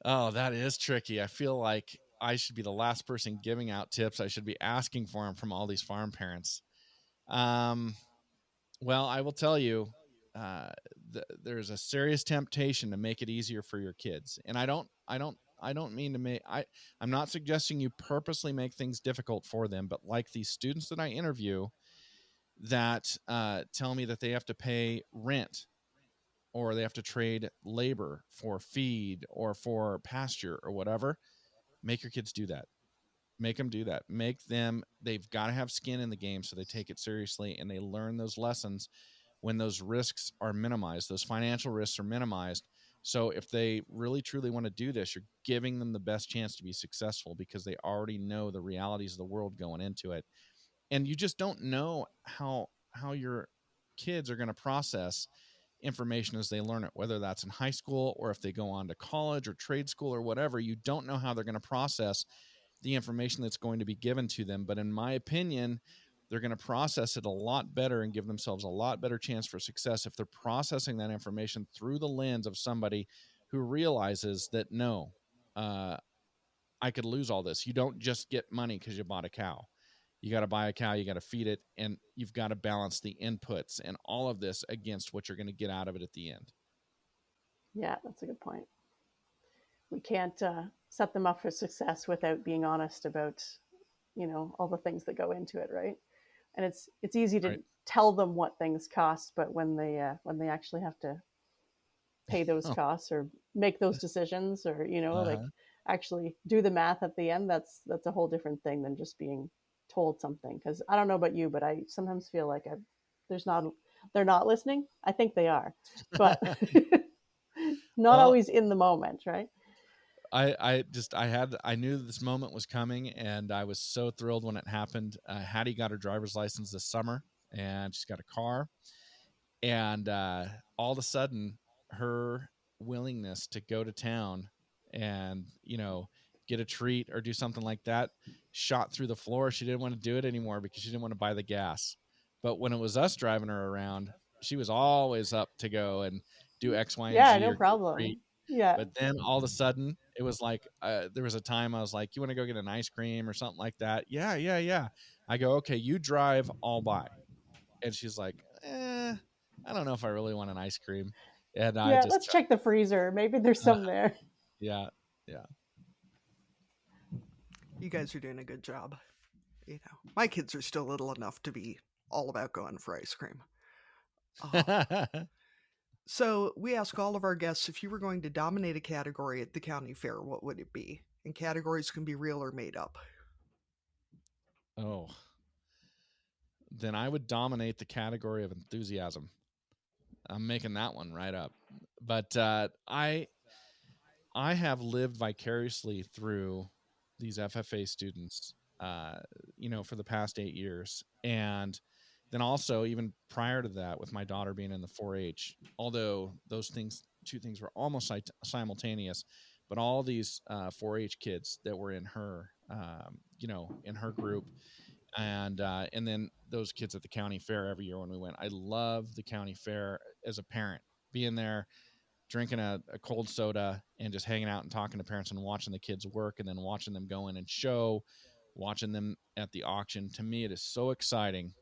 Oh, that is tricky. I feel like I should be the last person giving out tips. I should be asking for them from all these farm parents. Um, well, I will tell you, uh, there's a serious temptation to make it easier for your kids, and I don't mean to make. I'm not suggesting you purposely make things difficult for them, but like these students that I interview that tell me that they have to pay rent or they have to trade labor for feed or for pasture or whatever, make your kids do that. Make them do that. They've got to have skin in the game so they take it seriously and they learn those lessons when those risks are minimized, those financial risks are minimized. So if they really truly want to do this, you're giving them the best chance to be successful because they already know the realities of the world going into it. And you just don't know how your kids are going to process information as they learn it, whether that's in high school or if they go on to college or trade school or whatever. You don't know how they're going to process the information that's going to be given to them. But in my opinion, they're going to process it a lot better and give themselves a lot better chance for success if they're processing that information through the lens of somebody who realizes that no, uh, I could lose all this. You don't just get money because you bought a cow. You got to buy a cow, you got to feed it, and you've got to balance the inputs and all of this against what you're going to get out of it at the end. Yeah, that's a good point. We can't set them up for success without being honest about all the things that go into it, right? And it's easy to Right. tell them what things cost, but when they actually have to pay those Oh, costs or make those decisions, or like uh-huh. actually do the math at the end, that's a whole different thing than just being told something. Because I don't know about you, but I sometimes feel like there's not they're not listening. I think they are, but not Well, always in the moment, right? I knew this moment was coming and I was so thrilled when it happened. Hattie got her driver's license this summer and she's got a car. And all of a sudden, her willingness to go to town and, get a treat or do something like that shot through the floor. She didn't want to do it anymore because she didn't want to buy the gas. But when it was us driving her around, she was always up to go and do X, Y, and Yeah, Z no or get a treat. problem. Yeah, But then all of a sudden, it was like there was a time I was like, "You want to go get an ice cream or something like that?" Yeah, yeah, yeah. I go, "Okay, you drive, I'll buy." And she's like, I don't know if I really want an ice cream. And I yeah. just Let's check the freezer. Maybe there's uh, some there. yeah, yeah. You guys are doing a good job. My kids are still little enough to be all about going for ice cream. Uh, so we ask all of our guests, if you were going to dominate a category at the county fair, what would it be? And categories can be real or made up. Oh, then I would dominate the category of enthusiasm. I'm making that one right up. But I have lived vicariously through these FFA students, for the past 8 years, and then also even prior to that, with my daughter being in the 4-H, although two things were almost simultaneous, but all these 4-H kids that were in her, in her group, and then those kids at the county fair every year when we went. I love the county fair as a parent, being there, drinking a cold soda, and just hanging out and talking to parents and watching the kids work, and then watching them go in and show, watching them at the auction. To me, it is so exciting,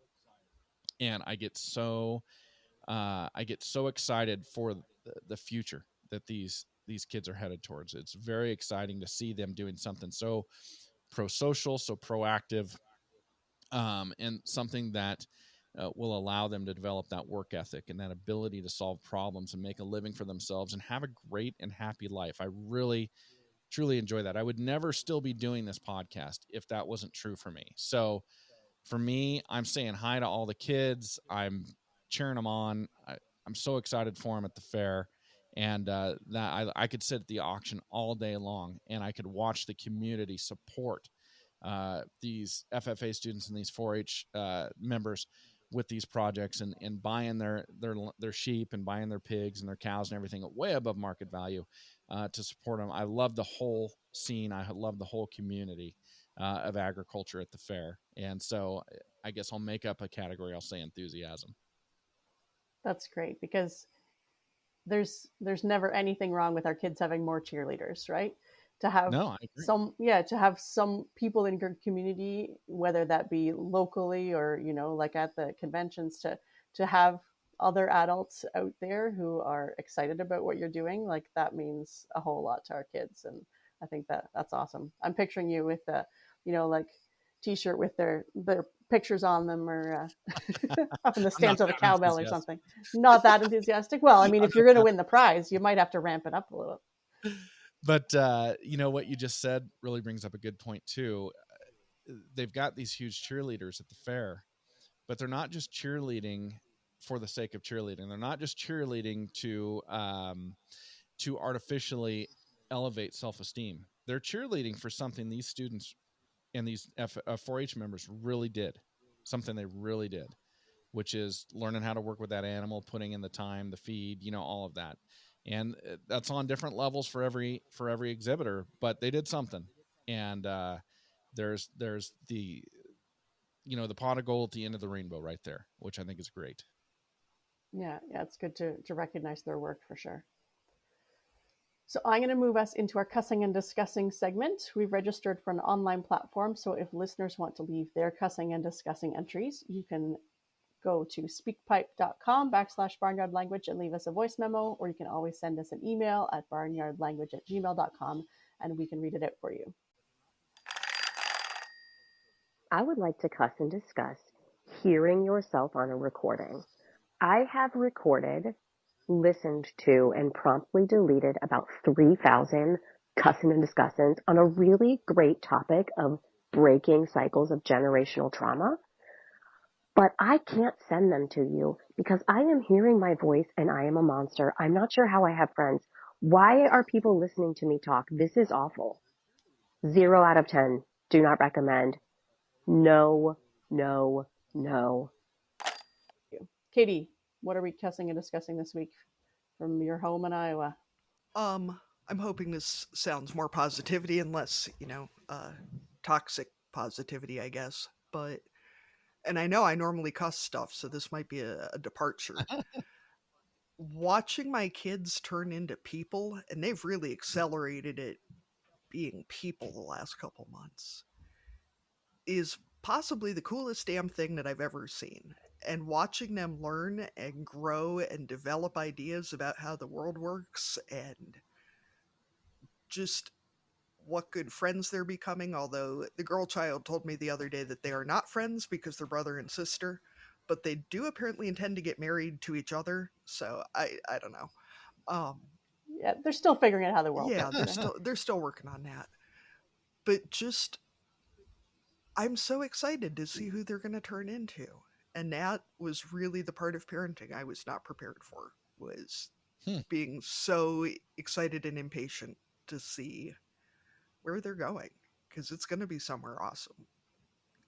and I get so excited for the future that these kids are headed towards. It's very exciting to see them doing something so pro-social, so proactive, and something that will allow them to develop that work ethic and that ability to solve problems and make a living for themselves and have a great and happy life. I really, truly enjoy that. I would never still be doing this podcast if that wasn't true for me. So for me, I'm saying hi to all the kids. I'm cheering them on. I'm so excited for them at the fair. And that I could sit at the auction all day long, and I could watch the community support these FFA students and these 4-H members with these projects, and buying their sheep and buying their pigs and their cows and everything way above market value to support them. I love the whole scene. I love the whole community of agriculture at the fair. And so I guess I'll make up a category. I'll say enthusiasm. That's great because there's never anything wrong with our kids having more cheerleaders, right? To have No, I agree. to have some people in your community, whether that be locally or like at the conventions, to have other adults out there who are excited about what you're doing, like that means a whole lot to our kids. And I think that's awesome. I'm picturing you with the like t-shirt with their pictures on them, or up in the I'm not stands with a that cowbell or enthusiastic. something. Not that enthusiastic. Well, I mean, if you're going to win the prize, you might have to ramp it up a little. But what you just said really brings up a good point too. They've got these huge cheerleaders at the fair, but they're not just cheerleading for the sake of cheerleading. They're not just cheerleading to artificially elevate self-esteem. They're cheerleading for something these students and these 4-H members really did, something they really did, which is learning how to work with that animal, putting in the time, the feed, all of that. And that's on different levels for every exhibitor, but they did something. And there's the the pot of gold at the end of the rainbow right there, which I think is great. Yeah, it's good to recognize their work for sure. So I'm going to move us into our cussing and discussing segment. We've registered for an online platform, so if listeners want to leave their cussing and discussing entries, you can go to speakpipe.com/barnyardlanguage and leave us a voice memo, or you can always send us an email at barnyardlanguage@gmail.com and we can read it out for you. I would like to cuss and discuss hearing yourself on a recording. I have recorded, listened to, and promptly deleted about 3,000 cussing and discussins on a really great topic of breaking cycles of generational trauma. But I can't send them to you because I am hearing my voice and I am a monster. I'm not sure how I have friends. Why are people listening to me talk? This is awful. 0 out of 10. Do not recommend. No, no, no. Katie, what are we cussing and discussing this week from your home in Iowa? I'm hoping this sounds more positivity and less, toxic positivity, I guess. But and I know I normally cuss stuff, so this might be a departure. Watching my kids turn into people, and they've really accelerated it being people the last couple months, is possibly the coolest damn thing that I've ever seen. And watching them learn and grow and develop ideas about how the world works and just what good friends they're becoming. Although the girl child told me the other day that they are not friends because they're brother and sister, but they do apparently intend to get married to each other. So I don't know. Um, Yeah, they're still figuring out how the world yeah, works. they're still working on that. But just I'm so excited to see who they're going to turn into. And that was really the part of parenting I was not prepared for, was Hmm. being so excited and impatient to see where they're going, because it's going to be somewhere awesome.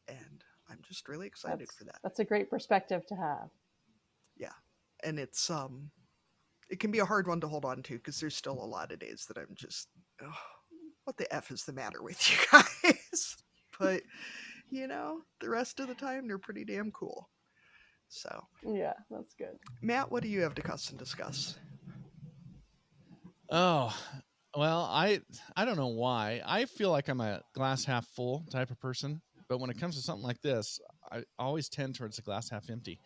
And I'm just really excited for that. That's a great perspective to have. Yeah. And it can be a hard one to hold on to because there's still a lot of days that I'm just, oh, what the F is the matter with you guys? But, the rest of the time they're pretty damn cool. So, Yeah, that's good. Matt, what do you have to cuss and discuss? Oh, well, I don't know why. I feel like I'm a glass half full type of person, but when it comes to something like this, I always tend towards the glass half empty.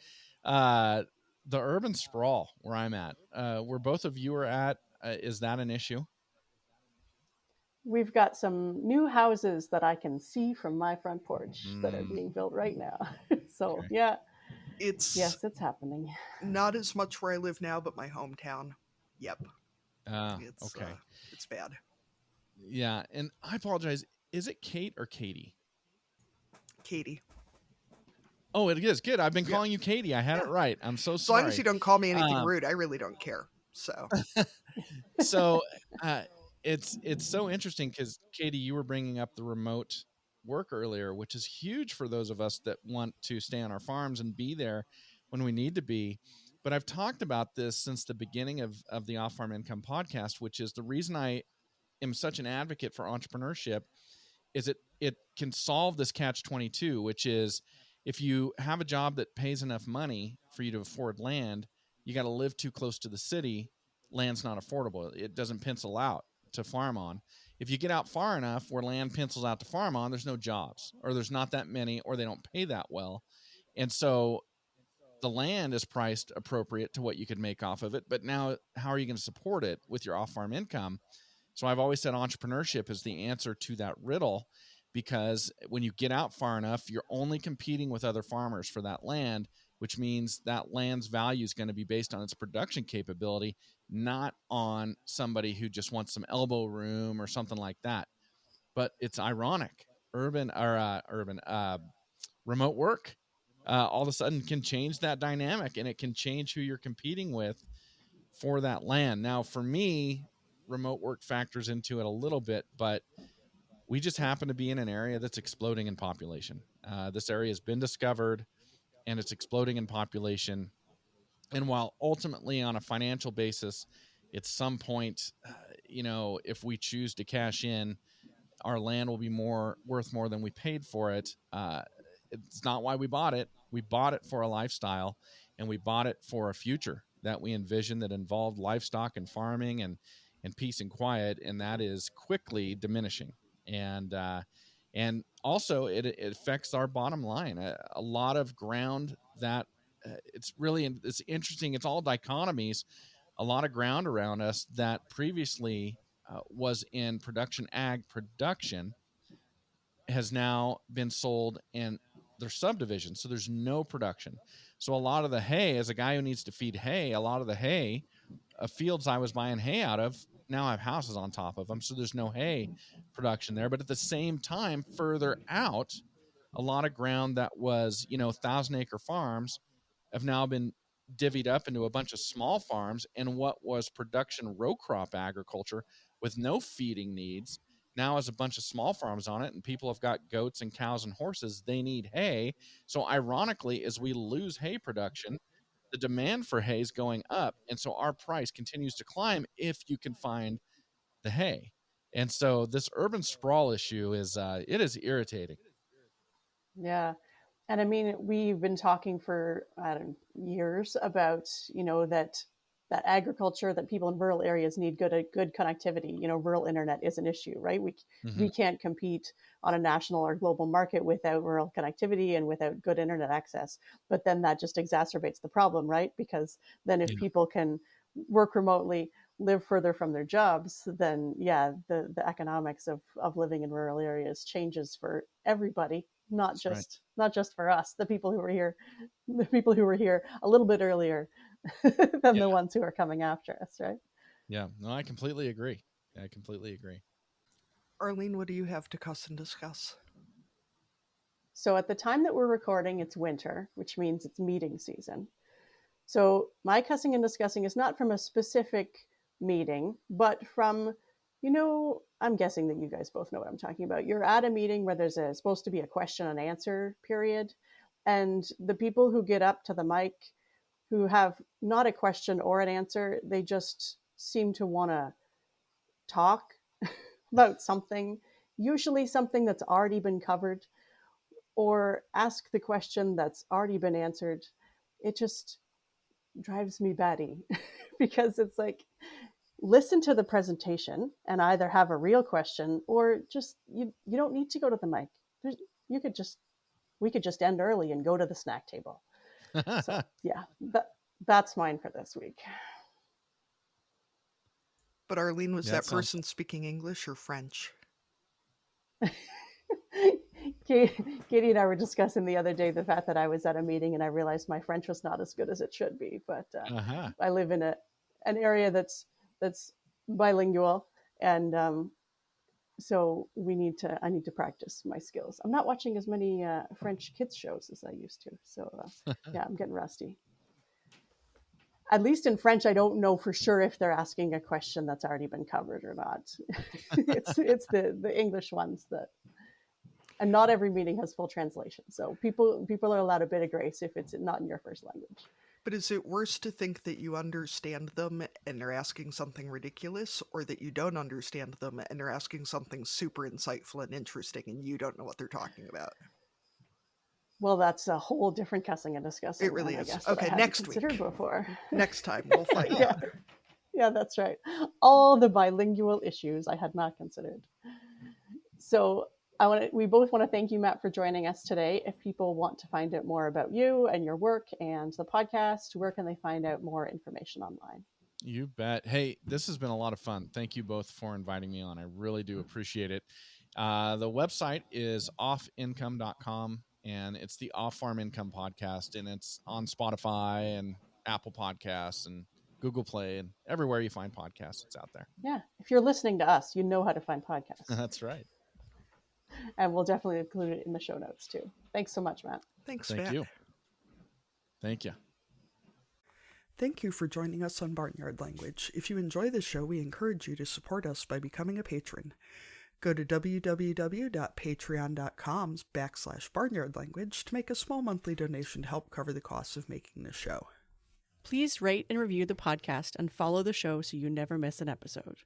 Uh, the urban sprawl where I'm at, where both of you are at, is that an issue? We've got some new houses that I can see from my front porch that are Mm, being built right now. So, okay. yeah, It's yes, it's happening. not as much where I live now, but my hometown. Yep. It's Okay. it's bad. Yeah, and I apologize. Is it Kate or Katie? Katie. Oh, it is. Good. I've been Yeah. calling you Katie. I had it Yeah. right. I'm so As long as you sorry. don't call me anything Um, rude, I really don't care. So, so uh, it's so interesting because Katie, you were bringing up the remote work earlier, which is huge for those of us that want to stay on our farms and be there when we need to be. But I've talked about this since the beginning of the Off Farm Income podcast, which is the reason I am such an advocate for entrepreneurship is it can solve this catch 22, which is if you have a job that pays enough money for you to afford land, you got to live too close to the city. Land's not affordable. It doesn't pencil out to farm on. If you get out far enough where land pencils out to farm on, there's no jobs, or there's not that many, or they don't pay that well. And so the land is priced appropriate to what you could make off of it. But now, how are you going to support it with your off farm income? So I've always said entrepreneurship is the answer to that riddle, because when you get out far enough, you're only competing with other farmers for that land, which means that land's value is going to be based on its production capability, not on somebody who just wants some elbow room or something like that. But it's ironic. Remote work all of a sudden can change that dynamic, and it can change who you're competing with for that land. Now, for me, remote work factors into it a little bit, but we just happen to be in an area that's exploding in population. This area has been discovered and it's exploding in population. And while ultimately, on a financial basis, at some point, if we choose to cash in, our land will be worth more than we paid for it. It's not why we bought it. We bought it for a lifestyle, and we bought it for a future that we envisioned that involved livestock and farming and peace and quiet, and that is quickly diminishing. And also it affects our bottom line. A lot of ground that it's interesting. It's all dichotomies. A lot of ground around us that previously was in production ag production has now been sold and they're subdivisions. So there's no production. So a lot of the hay, as a guy who needs to feed hay, a lot of the hay, fields I was buying hay out of, now I have houses on top of them. So there's no hay production there. But at the same time, further out, a lot of ground that was, 1,000-acre farms have now been divvied up into a bunch of small farms. And what was production row crop agriculture with no feeding needs now has a bunch of small farms on it, and people have got goats and cows and horses. They need hay. So ironically, as we lose hay production, the demand for hay is going up, and so our price continues to climb if you can find the hay. And so this urban sprawl issue is it is irritating. Yeah. And I mean, we've been talking for years about, that agriculture, that people in rural areas need good connectivity. Rural internet is an issue, right? Mm-hmm. We can't compete on a national or global market without rural connectivity and without good internet access. But then that just exacerbates the problem, right? Because then if Yeah. people can work remotely, live further from their jobs, then yeah, the economics of living in rural areas changes for everybody, not That's right. just for us, the people who were here a little bit earlier than Yeah. the ones who are coming after us, right? Yeah. No, I completely agree. I completely agree. Arlene, what do you have to cuss and discuss? So at the time that we're recording, it's winter, which means it's meeting season. So my cussing and discussing is not from a specific meeting, but from I'm guessing that you guys both know what I'm talking about. You're at a meeting where there's supposed to be a question and answer period, and the people who get up to the mic who have not a question or an answer, they just seem to want to talk about something, usually something that's already been covered, or ask the question that's already been answered. It just drives me batty because it's like, listen to the presentation and either have a real question or just you don't need to go to the mic. You could just we could just end early and go to the snack table. So yeah, that's mine for this week. But Arlene, was Yeah, that that sounds- person speaking English or French? Katie and I were discussing the other day the fact that I was at a meeting and I realized my French was not as good as it should be. But I live in an area that's bilingual, and so I need to practice my skills. I'm not watching as many French kids shows as I used to, so yeah, I'm getting rusty. At least in French, I don't know for sure if they're asking a question that's already been covered or not. it's the English ones that, and not every meeting has full translation. So people are allowed a bit of grace if it's not in your first language. But is it worse to think that you understand them and they're asking something ridiculous, or that you don't understand them and they're asking something super insightful and interesting and you don't know what they're talking about? Well, that's a whole different cussing and discussing. It really I is. guess, Okay, next week. Considered before. Next time we'll find Yeah. out. Yeah, that's right. All the bilingual issues I had not considered. So we both want to thank you, Matt, for joining us today. If people want to find out more about you and your work and the podcast, where can they find out more information online? You bet. Hey, this has been a lot of fun. Thank you both for inviting me on. I really do appreciate it. The website is offincome.com, and it's the Off Farm Income Podcast, and it's on Spotify and Apple Podcasts and Google Play and everywhere you find podcasts. It's out there. Yeah. If you're listening to us, you know how to find podcasts. That's right. And we'll definitely include it in the show notes too. Thanks so much, Matt. Thanks, Thank Matt. you. Thank you. Thank you for joining us on Barnyard Language. If you enjoy the show, we encourage you to support us by becoming a patron. Go to www.patreon.com/barnyardlanguage to make a small monthly donation to help cover the costs of making the show. Please rate and review the podcast and follow the show so you never miss an episode.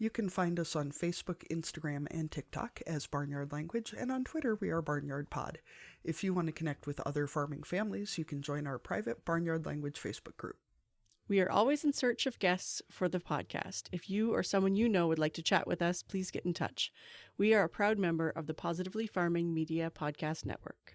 You can find us on Facebook, Instagram, and TikTok as Barnyard Language, and on Twitter we are Barnyard Pod. If you want to connect with other farming families, you can join our private Barnyard Language Facebook group. We are always in search of guests for the podcast. If you or someone you know would like to chat with us, please get in touch. We are a proud member of the Positively Farming Media Podcast Network.